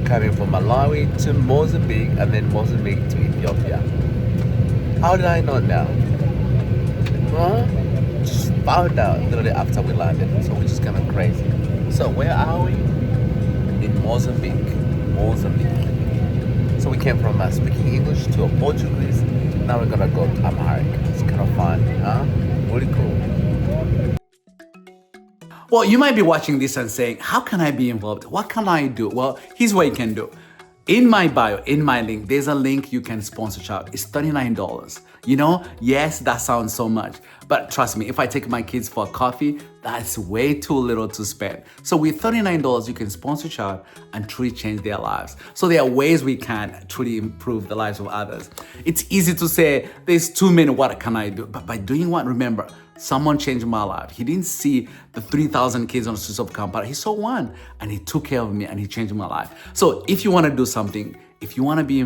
Coming from Malawi to Mozambique and then Mozambique to Ethiopia. How did I not know? Huh? Just found out literally after we landed, so we're just kind of crazy. So where are we? In Mozambique. So we came from speaking English to a Portuguese. Now we're gonna go to Amharic. It's kind of fun, huh? Really cool. Well, you might be watching this and saying, how can I be involved? What can I do? Well, here's what you can do. In my bio, in my link, there's a link you can sponsor child. It's $39. You know, yes, that sounds so much. But trust me, if I take my kids for a coffee, that's way too little to spend. So with $39, you can sponsor child and truly change their lives. So there are ways we can truly improve the lives of others. It's easy to say, there's too many, what can I do? But by doing what, remember, someone changed my life. He didn't see the 3,000 kids on the streets of Kampala. He saw one and he took care of me and he changed my life. So if you want to do something, if you want to be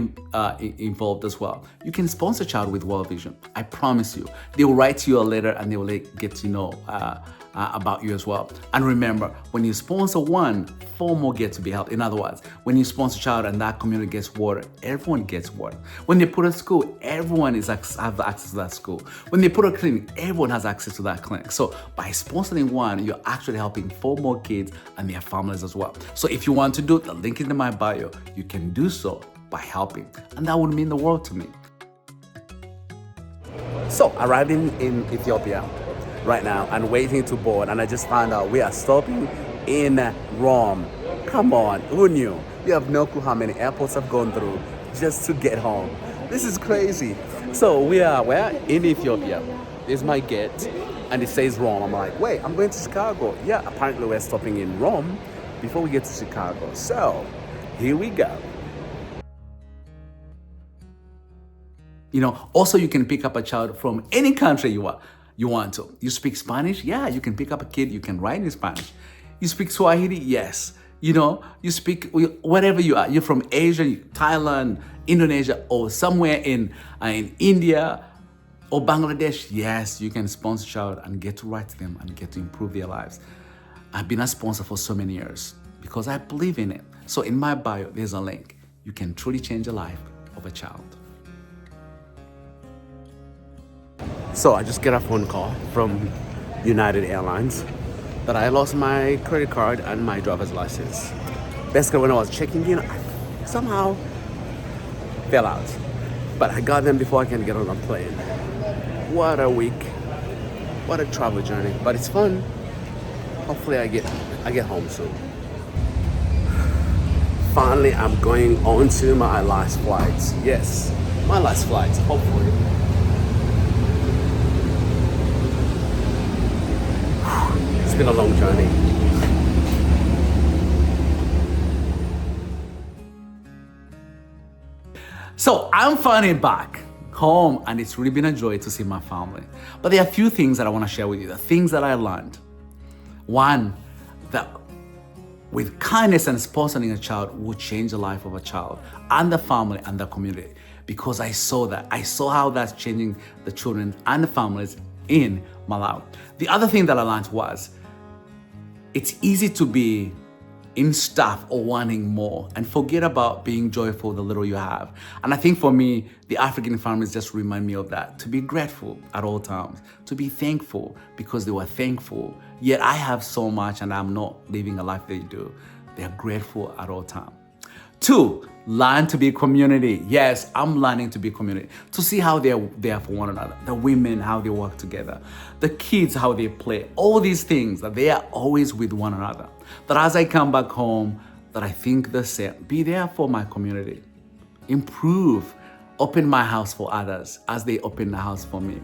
involved as well, you can sponsor a child with World Vision. I promise you. They will write you a letter and they will get to know about you as well. And remember, when you sponsor one, 4 more get to be helped. In other words, when you sponsor a child and that community gets water, everyone gets water. When they put a school, everyone has access to that school. When they put a clinic, everyone has access to that clinic. So by sponsoring one, you're actually helping 4 more kids and their families as well. So if you want to do it, the link is in my bio. You can do so by helping, and that would mean the world to me. So arriving in Ethiopia right now and waiting to board, and I just found out we are stopping in Rome. Come on, who knew? You have no clue how many airports I've gone through just to get home. This is crazy. So we're in Ethiopia. There's my gate and it says Rome. I'm like, wait, I'm going to Chicago. Yeah, apparently we're stopping in Rome before we get to Chicago. So here we go. You know, also you can pick up a child from any country you want to. You speak Spanish? Yeah, you can pick up a kid, you can write in Spanish. You speak Swahili? Yes. You know, you speak wherever you are. You're from Asia, Thailand, Indonesia, or somewhere in India or Bangladesh. Yes, you can sponsor a child and get to write to them and get to improve their lives. I've been a sponsor for so many years because I believe in it. So in my bio, there's a link. You can truly change the life of a child. So I just get a phone call from United Airlines that I lost my credit card and my driver's license. Basically, when I was checking in, I somehow fell out. But I got them before I can get on a plane. What a week. What a travel journey. But it's fun. Hopefully I get home soon. Finally, I'm going on to my last flight. Yes, my last flight, hopefully. It's been a long journey. So I'm finally back home and it's really been a joy to see my family. But there are a few things that I want to share with you, the things that I learned. One, that with kindness and sponsoring a child will change the life of a child and the family and the community. Because I saw that. I saw how that's changing the children and the families in Malawi. The other thing that I learned was it's easy to be in stuff or wanting more and forget about being joyful the little you have. And I think for me, the African families just remind me of that, to be grateful at all times, to be thankful because they were thankful. Yet I have so much and I'm not living a life they do. They're grateful at all times. 2, learn to be a community. Yes, I'm learning to be a community, to see how they're there for one another. The women, how they work together. The kids, how they play. All these things, that they are always with one another. That as I come back home, that I think the same. Be there for my community. Improve. Open my house for others as they open the house for me.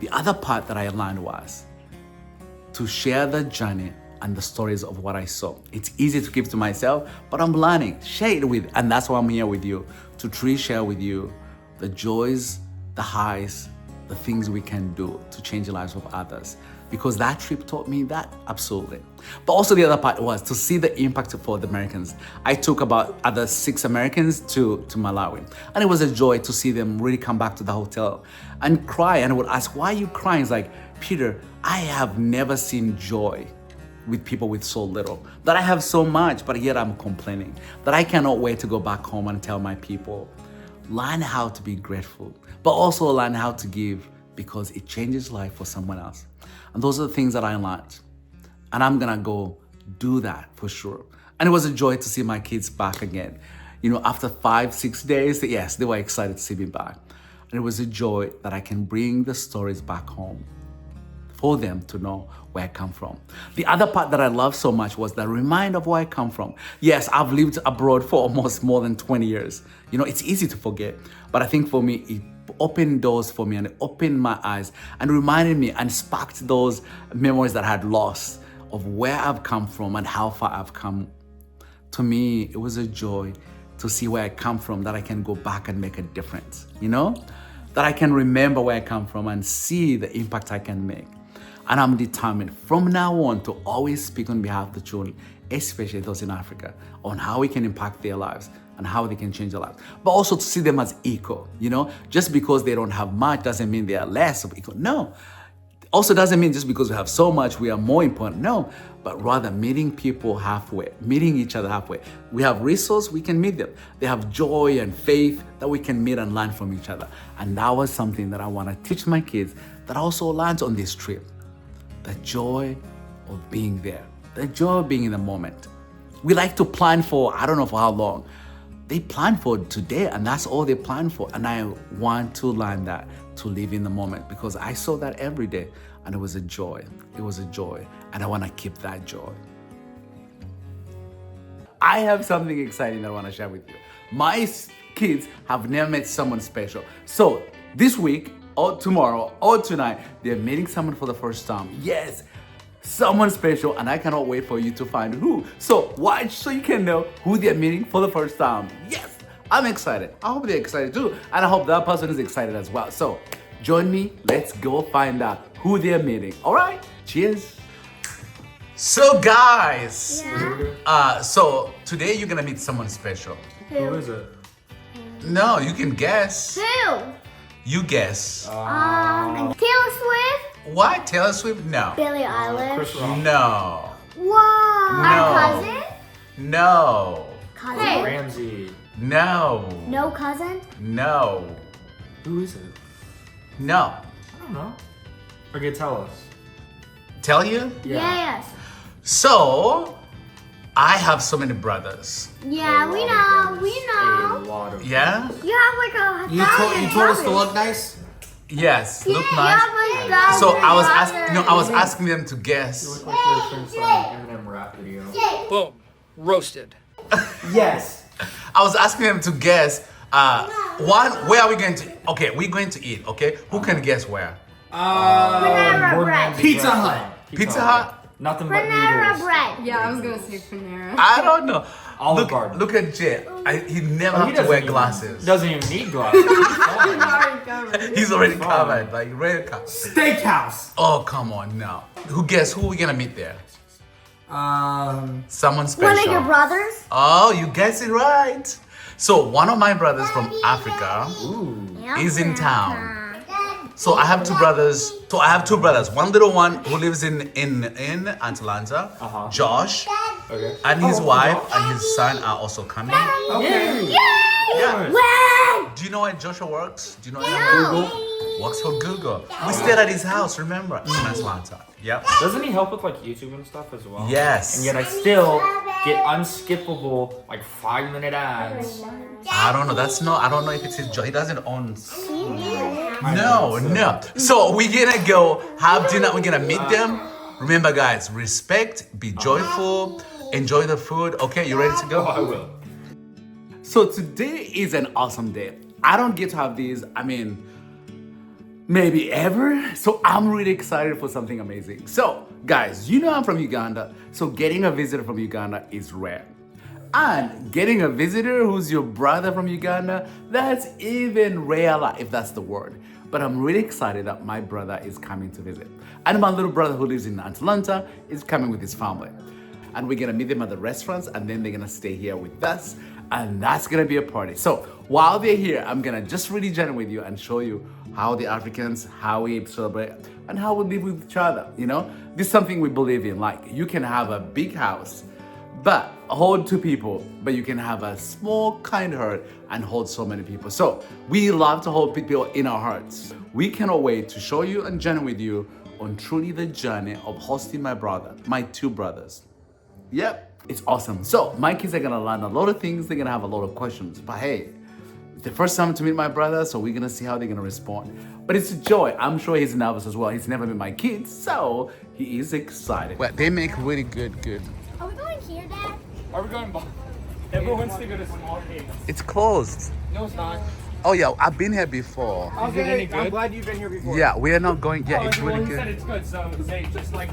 The other part that I learned was to share the journey and the stories of what I saw. It's easy to keep to myself, but I'm learning. Share it with, and that's why I'm here with you, to truly share with you the joys, the highs, the things we can do to change the lives of others. Because that trip taught me that, absolutely. But also the other part was to see the impact for the Americans. I took about other 6 Americans to Malawi. And it was a joy to see them really come back to the hotel and cry. And I would ask, why are you crying? It's like, Peter, I have never seen joy with people with so little, that I have so much, but yet I'm complaining, that I cannot wait to go back home and tell my people, learn how to be grateful, but also learn how to give, because it changes life for someone else. And those are the things that I learned. And I'm gonna go do that for sure. And it was a joy to see my kids back again. You know, after 5-6 days, yes, they were excited to see me back. And it was a joy that I can bring the stories back home for them to know where I come from. The other part that I love so much was the reminder of where I come from. Yes, I've lived abroad for almost more than 20 years. You know, it's easy to forget, but I think for me, it opened doors for me and it opened my eyes and reminded me and sparked those memories that I had lost of where I've come from and how far I've come. To me, it was a joy to see where I come from, that I can go back and make a difference, you know? That I can remember where I come from and see the impact I can make. And I'm determined from now on to always speak on behalf of the children, especially those in Africa, on how we can impact their lives and how they can change their lives. But also to see them as equal, you know? Just because they don't have much doesn't mean they are less of equal. No. Also doesn't mean just because we have so much, we are more important. No. But rather meeting people halfway, meeting each other halfway. We have resources, we can meet them. They have joy and faith that we can meet and learn from each other. And that was something that I want to teach my kids that I also learned on this trip. The joy of being there, the joy of being in the moment. We like to plan for, I don't know for how long. They plan for today and that's all they plan for. And I want to learn that, to live in the moment, because I saw that every day and it was a joy. It was a joy and I want to keep that joy. I have something exciting that I want to share with you. My kids have never met someone special. So this week, or tomorrow, or tonight, they're meeting someone for the first time. Yes, someone special, and I cannot wait for you to find who. So watch so you can know who they're meeting for the first time. Yes, I'm excited. I hope they're excited too, and I hope that person is excited as well. So join me, let's go find out who they're meeting. All right, cheers. So guys, so today you're gonna meet someone special. Who is it? No, you can guess. Who? You guess. Taylor Swift? What? Taylor Swift? No. Billie Eilish? Chris Rock. No. Wow. No. Our cousin? No. Cousin? Hey. Ramsey. No. No cousin? No. Who is it? No. I don't know. Okay, tell us. Tell you? Yes. So, I have so many brothers. Yeah, we know. We A know. lot of. Yeah? You have like a You told us to look nice? Yes. Look Yeah, nice. you have like So I was brothers. asking them to You guess. look like you're a Prince on an Eminem rap video. Boom. Roasted. Yes. I was asking them to guess. One, where are we going to? Okay, we're going to eat. Okay, who can guess where? Panera Gordon bread. Ramsay's Pizza restaurant. Hut. Pizza Hut? Nothing but Panera noodles. bread. Yeah, I was gonna say Panera. I don't know. Olive Garden. Look at Jay. He never Oh, have to wear glasses. Doesn't even need glasses. He's fine. He's already Fine. covered, like ready to cover. Steakhouse. Oh, come on now. Who are we gonna meet there? Someone special. One of your brothers? Oh, you guessed it right. So one of my brothers from Africa is in town. So I have two brothers. So I have two brothers. One little one who lives in Atlanta, Josh, and his wife and his son are also coming. Okay. Yeah. When? Do you know where Joshua works? Do you know Google? Works for Google. We stayed at his house, remember? In Atlanta. Yep. Doesn't he help with like YouTube and stuff as well? Yes. And yet I still get unskippable like 5-minute ads. I don't know. I don't know if it's his job. He doesn't own. No. So we're gonna go have dinner. We're gonna meet them. Remember, guys, respect, be joyful, enjoy the food. Okay, you ready to go? I will. So today is an awesome day. I don't get to have these, maybe ever. So I'm really excited for something amazing. So guys, you know I'm from Uganda. So getting a visitor from Uganda is rare. And getting a visitor who's your brother from Uganda, that's even rarer, if that's the word. But I'm really excited that my brother is coming to visit. And my little brother who lives in Atlanta is coming with his family. And we're gonna meet them at the restaurants and then they're gonna stay here with us. And that's gonna be a party. So while they're here, I'm gonna just really join with you and show you how the Africans, how we celebrate and how we live with each other, you know? This is something we believe in. Like you can have a big house, but hold 2 people, but you can have a small kind heart and hold so many people. So we love to hold people in our hearts. We cannot wait to show you and journey with you on truly the journey of hosting my 2 brothers. Yep, it's awesome. So my kids are gonna learn a lot of things. They're gonna have a lot of questions, but hey, it's the first time to meet my brother, so we're gonna see how they're gonna respond. But it's a joy. I'm sure he's nervous as well. He's never met my kids, so he is excited. Well, they make really good. Are we going here, Dad? Are we going back? Everyone wants to go to small cakes. It's closed. No, it's not. Oh yeah, I've been here before. Is it any I'm good? glad you've been here before. Yeah, we are not going. Yeah, it's really He said good. it's good, so say just like.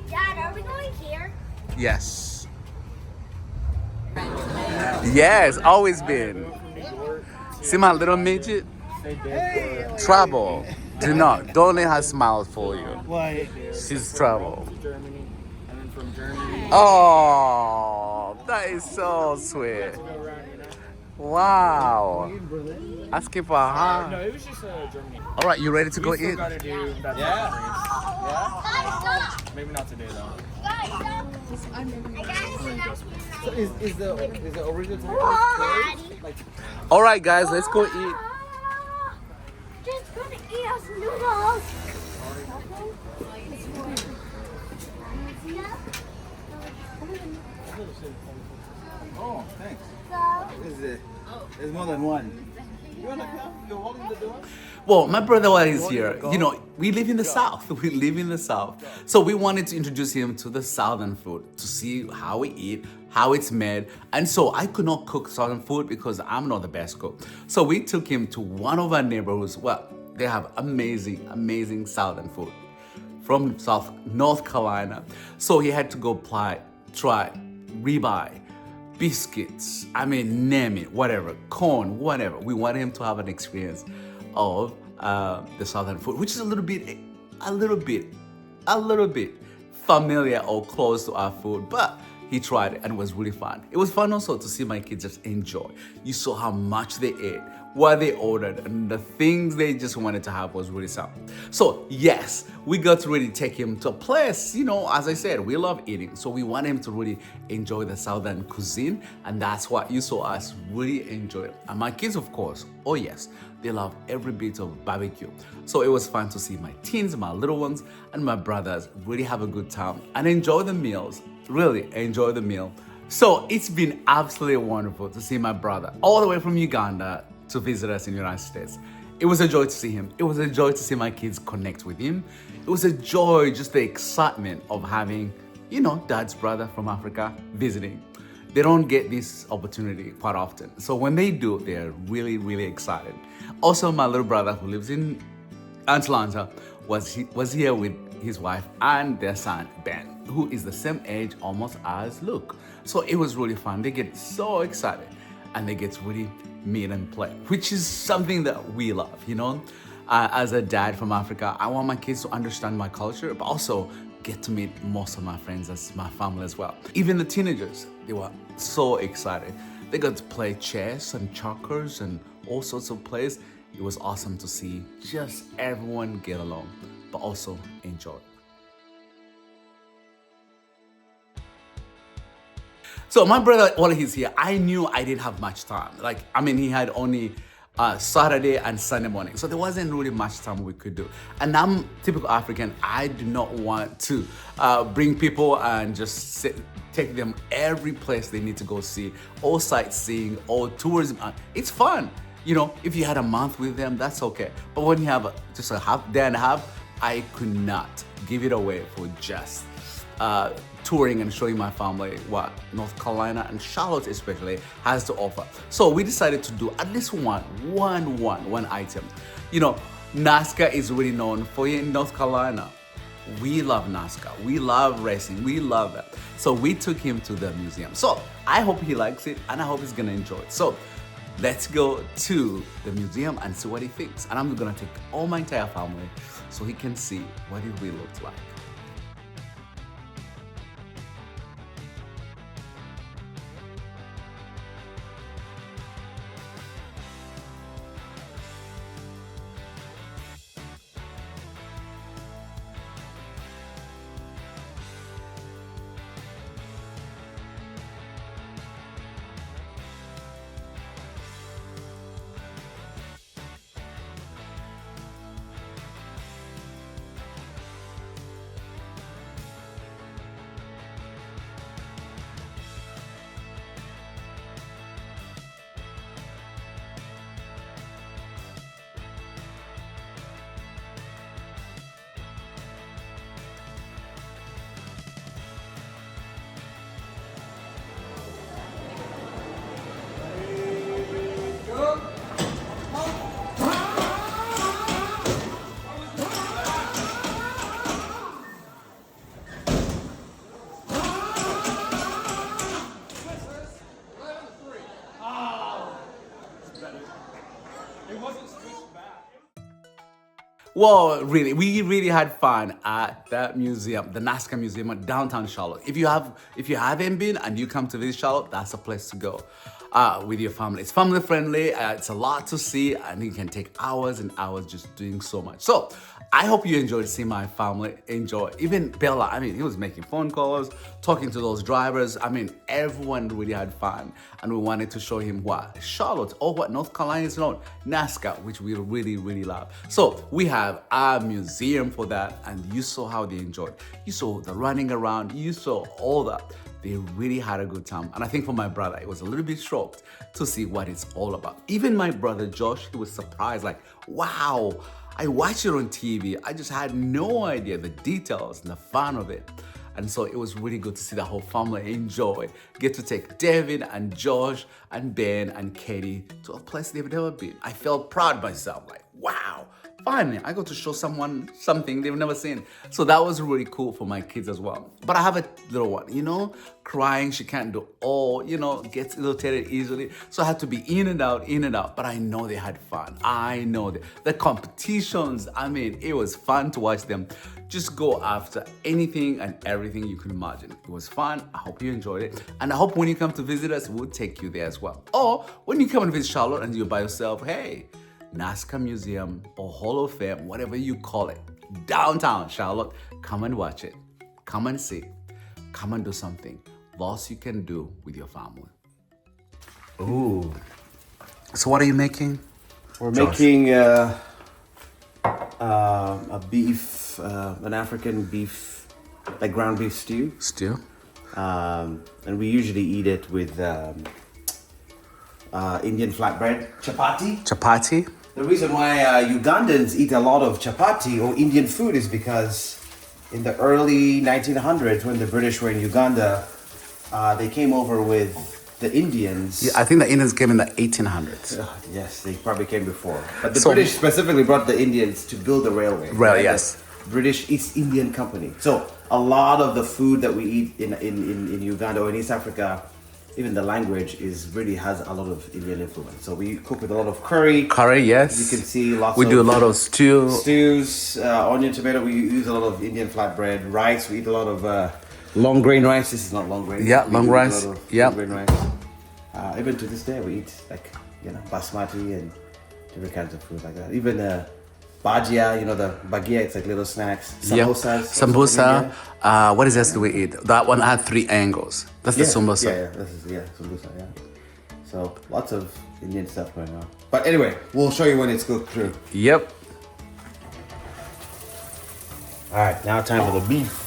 Dad, are we going here? Yes. Yes, always been. See my little midget? Trouble. Don't let her smile for you. Why? She's trouble. Germany, and then from Germany. Oh, that is so sweet. Wow. Asking for a No, hug. it was just Germany. All right, you ready to go We still eat? gotta do that. Yeah. Maybe not today though. So is the original time closed? Like, All right, guys, let's go eat. Just gonna eat us noodles. oh, thanks. So, Is it? There's more than one. You wanna come? You're holding the door. Well, my brother while he's here, you know, we live in the South. We live in the South. So we wanted to introduce him to the Southern food, to see how we eat, how it's made. And so I could not cook Southern food because I'm not the best cook. So we took him to one of our neighborhoods. Well, they have amazing Southern food from North Carolina. So he had to go try ribeye, biscuits, name it, whatever, corn, whatever. We want him to have an experience of the Southern food, which is a little bit familiar or close to our food, but he tried it and it was really fun. It was fun also to see my kids just enjoy. You saw how much they ate, what they ordered, and the things they just wanted to have was really something. So yes, we got to really take him to a place, you know, as I said, we love eating. So we want him to really enjoy the Southern cuisine, and that's what you saw us really enjoy. And my kids, of course, oh yes, they love every bit of barbecue. So it was fun to see my teens, my little ones, and my brothers really have a good time and enjoy the meals, really enjoy the meal. So it's been absolutely wonderful to see my brother all the way from Uganda to visit us in the United States. It was a joy to see him. It was a joy to see my kids connect with him. It was a joy, just the excitement of having, you know, dad's brother from Africa visiting. They don't get this opportunity quite often. So when they do, they're really excited. Also, my little brother who lives in Atlanta was here with his wife and their son, Ben, who is the same age almost as Luke. So it was really fun. They get so excited and they get to really meet and play, which is something that we love, you know? As a dad from Africa, I want my kids to understand my culture, but also get to meet most of my friends as my family as well. Even the teenagers, they were so excited. They got to play chess and checkers and all sorts of plays. It was awesome to see just everyone get along, but also enjoy. So my brother, while he's here, I knew I didn't have much time. He had only Saturday and Sunday morning. So there wasn't really much time we could do. And I'm typical African. I do not want to bring people and just take them every place they need to go see, all sightseeing, all tourism. It's fun. You know, if you had a month with them, that's okay. But when you have just a day and a half, I could not give it away for just touring and showing my family what North Carolina and Charlotte especially has to offer. So we decided to do at least one item. You know, NASCAR is really known for it in North Carolina. We love NASCAR. We love racing. We love it. So we took him to the museum. So I hope he likes it and I hope he's gonna enjoy it. So let's go to the museum and see what he thinks. And I'm gonna take all my entire family so he can see what it really looks like. Well, really, we really had fun at that museum, the NASCAR museum at downtown Charlotte. If you haven't been and you come to visit Charlotte, that's a place to go with your family. It's family friendly. It's a lot to see, and you can take hours and hours just doing so much. So I hope you enjoyed seeing my family enjoy. Even Bella, I mean, he was making phone calls, talking to those drivers. I mean, everyone really had fun, and we wanted to show him what Charlotte or what North Carolina is known, NASCAR, which we really, really love. So we have a museum for that, and you saw how they enjoyed. You saw the running around, you saw all that. They really had a good time. And I think for my brother, it was a little bit shocked to see what it's all about. Even my brother Josh, he was surprised, like, wow, I watched it on TV. I just had no idea the details and the fun of it. And so it was really good to see the whole family enjoy. Get to take David and Josh and Ben and Katie to a place they've never been. I felt proud of myself, like, wow, finally, I got to show someone something they've never seen. So that was really cool for my kids as well. But I have a little one, you know, crying, she can't do all, you know, gets irritated easily. So I had to be in and out, but I know they had fun. I know the competitions, I mean, it was fun to watch them just go after anything and everything you can imagine. It was fun. I hope you enjoyed it. And I hope when you come to visit us, we'll take you there as well. Or when you come and visit Charlotte and you're by yourself, hey, NASCAR Museum or Hall of Fame, whatever you call it, downtown Charlotte, come and watch it. Come and see. Come and do something. Lots you can do with your family. Ooh. So what are you making? We're Josh? making a beef, an African beef, like ground beef stew. Stew? And we usually eat it with Indian flatbread, chapati. Chapati? The reason why Ugandans eat a lot of chapati or Indian food is because in the early 1900s, when the British were in Uganda, they came over with the Indians. Yeah, I think the Indians came in the 1800s. Yes, they probably came before. But the So- British specifically brought the Indians to build the railway. Rail, right? yes. The British East Indian Company. So a lot of the food that we eat in Uganda or in East Africa even the language is really has a lot of Indian influence. So we cook with a lot of curry. Curry, yes. You can see lots We of do a lot of stews, onion, tomato. We use a lot of Indian flatbread. Rice, we eat a lot of long grain rice. This is not long grain. Yeah, We long do eat rice. a lot of Yeah. long grain rice. Even to this day, we eat like basmati and different kinds of food like that. Even bhajia, the bagia, it's like little snacks. Samosas. Yeah. Sambusa. What is else do we eat? That one had 3 angles. That's the sambusa. Yeah, this is sambusa. Yeah. So lots of Indian stuff going on. But anyway, we'll show you when it's cooked through. Yep. All right, now time for the beef.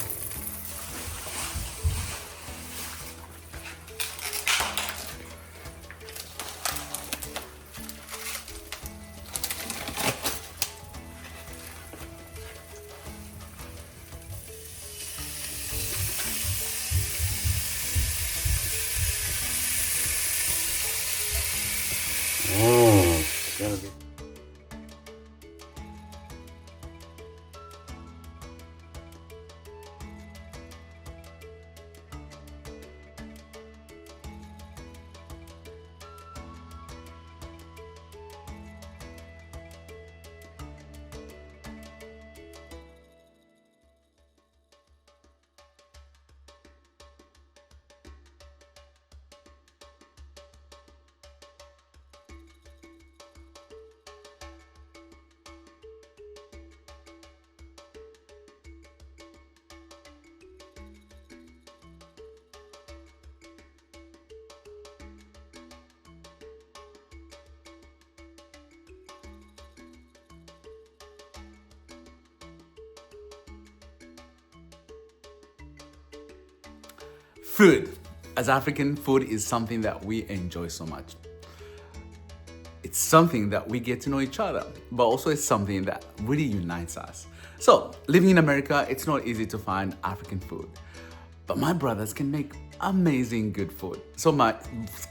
Food. As African, food is something that we enjoy so much. It's something that we get to know each other, but also it's something that really unites us. So, living in America, it's not easy to find African food, but my brothers can make amazing good food. So my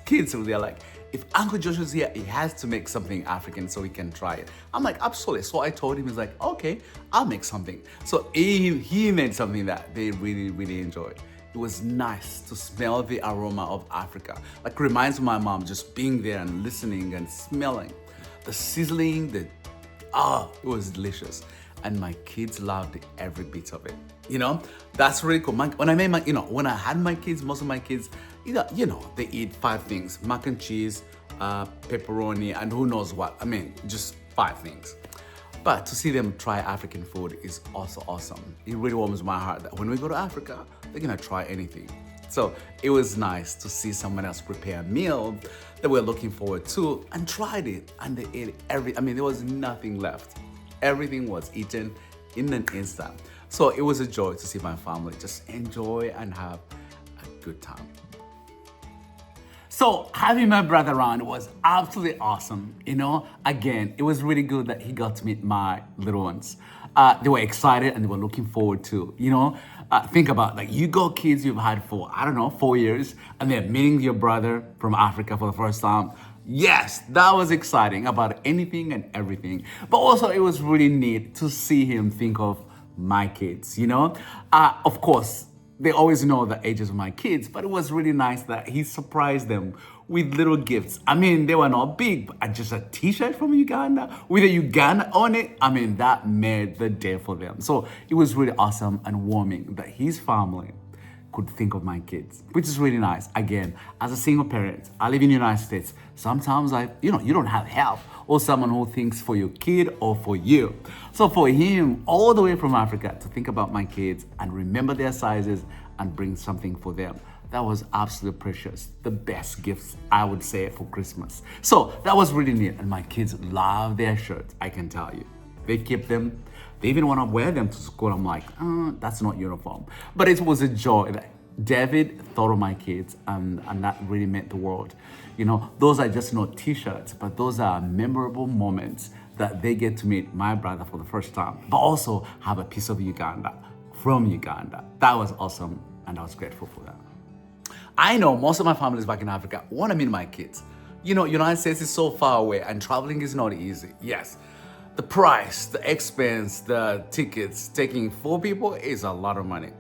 kids, they're like, if Uncle Joshua's here, he has to make something African so we can try it. I'm like, absolutely. So I told him, he's like, okay, I'll make something. So he made something that they really, really enjoyed. It was nice to smell the aroma of Africa. Like, reminds my mom just being there and listening and smelling. The sizzling, it was delicious. And my kids loved every bit of it. That's really cool. When I had my kids, most of my kids, they eat 5 things: mac and cheese, pepperoni, and who knows what. Just 5 things. But to see them try African food is also awesome. It really warms my heart that when we go to Africa, they're gonna try anything. So it was nice to see someone else prepare a meal that we're looking forward to and tried it. And they ate there was nothing left. Everything was eaten in an instant. So it was a joy to see my family just enjoy and have a good time. So having my brother around was absolutely awesome. Again, it was really good that he got to meet my little ones. They were excited and they were looking forward to, think about you got kids you've had for, 4 years, and they're meeting your brother from Africa for the first time. Yes, that was exciting about anything and everything. But also it was really neat to see him think of my kids, Of course, they always know the ages of my kids, but it was really nice that he surprised them with little gifts. They were not big, but just a t-shirt from Uganda with a Uganda on it. That made the day for them. So it was really awesome and warming that his family could think of my kids, which is really nice. Again, as a single parent, I live in the United States. Sometimes you don't have help or someone who thinks for your kid or for you. So for him, all the way from Africa, to think about my kids and remember their sizes and bring something for them, that was absolutely precious. The best gifts, I would say, for Christmas. So that was really neat. And my kids love their shirts, I can tell you. They keep them. They even want to wear them to school. I'm like, that's not uniform. But it was a joy that David thought of my kids, and that really meant the world. Those are just not t-shirts, but those are memorable moments that they get to meet my brother for the first time, but also have a piece of Uganda from Uganda. That was awesome, and I was grateful for that. I know most of my families back in Africa want to meet my kids. United States is so far away, and traveling is not easy. Yes, the price, the expense, the tickets, taking 4 people is a lot of money,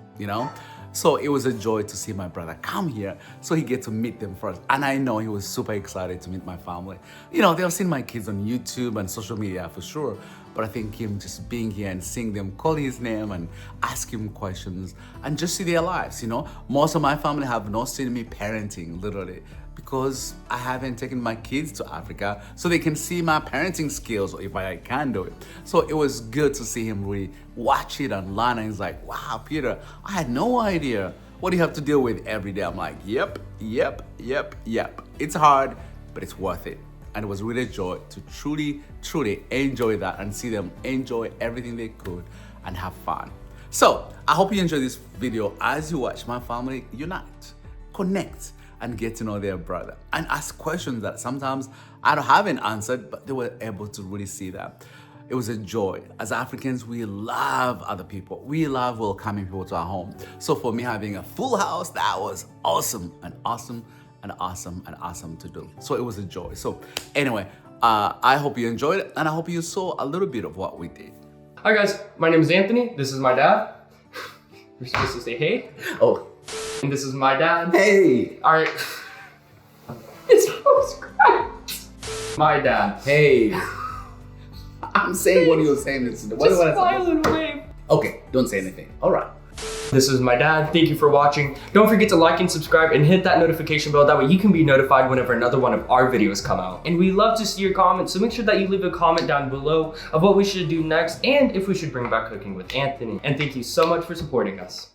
So it was a joy to see my brother come here so he get to meet them first. And I know he was super excited to meet my family. You know, they've seen my kids on YouTube and social media for sure, but I think him just being here and seeing them call his name and ask him questions and just see their lives, you know. Most of my family have not seen me parenting, literally, because I haven't taken my kids to Africa so they can see my parenting skills, or if I can do it. So it was good to see him really watch it and learn, and he's like, wow, Peter, I had no idea what do you have to deal with every day. I'm like, yep. It's hard, but it's worth it. And it was really a joy to truly enjoy that and see them enjoy everything they could and have fun. So I hope you enjoy this video as you watch my family unite, connect, and get to know their brother and ask questions that sometimes I haven't answered, but they were able to really see that. It was a joy. As Africans, we love other people. We love welcoming people to our home. So for me, having a full house, that was awesome to do. So it was a joy. So anyway, I hope you enjoyed it, and I hope you saw a little bit of what we did. Hi guys, my name is Anthony. This is my dad. You're supposed to say hey. Oh. And this is my dad. Hey. All right. It's almost cracked. My dad. Hey. I'm saying what you're saying. Just smile and wave. Okay, don't say anything. All right. This is my dad. Thank you for watching. Don't forget to like and subscribe and hit that notification bell. That way you can be notified whenever another one of our videos come out. And we love to see your comments, so make sure that you leave a comment down below of what we should do next and if we should bring back cooking with Anthony. And thank you so much for supporting us.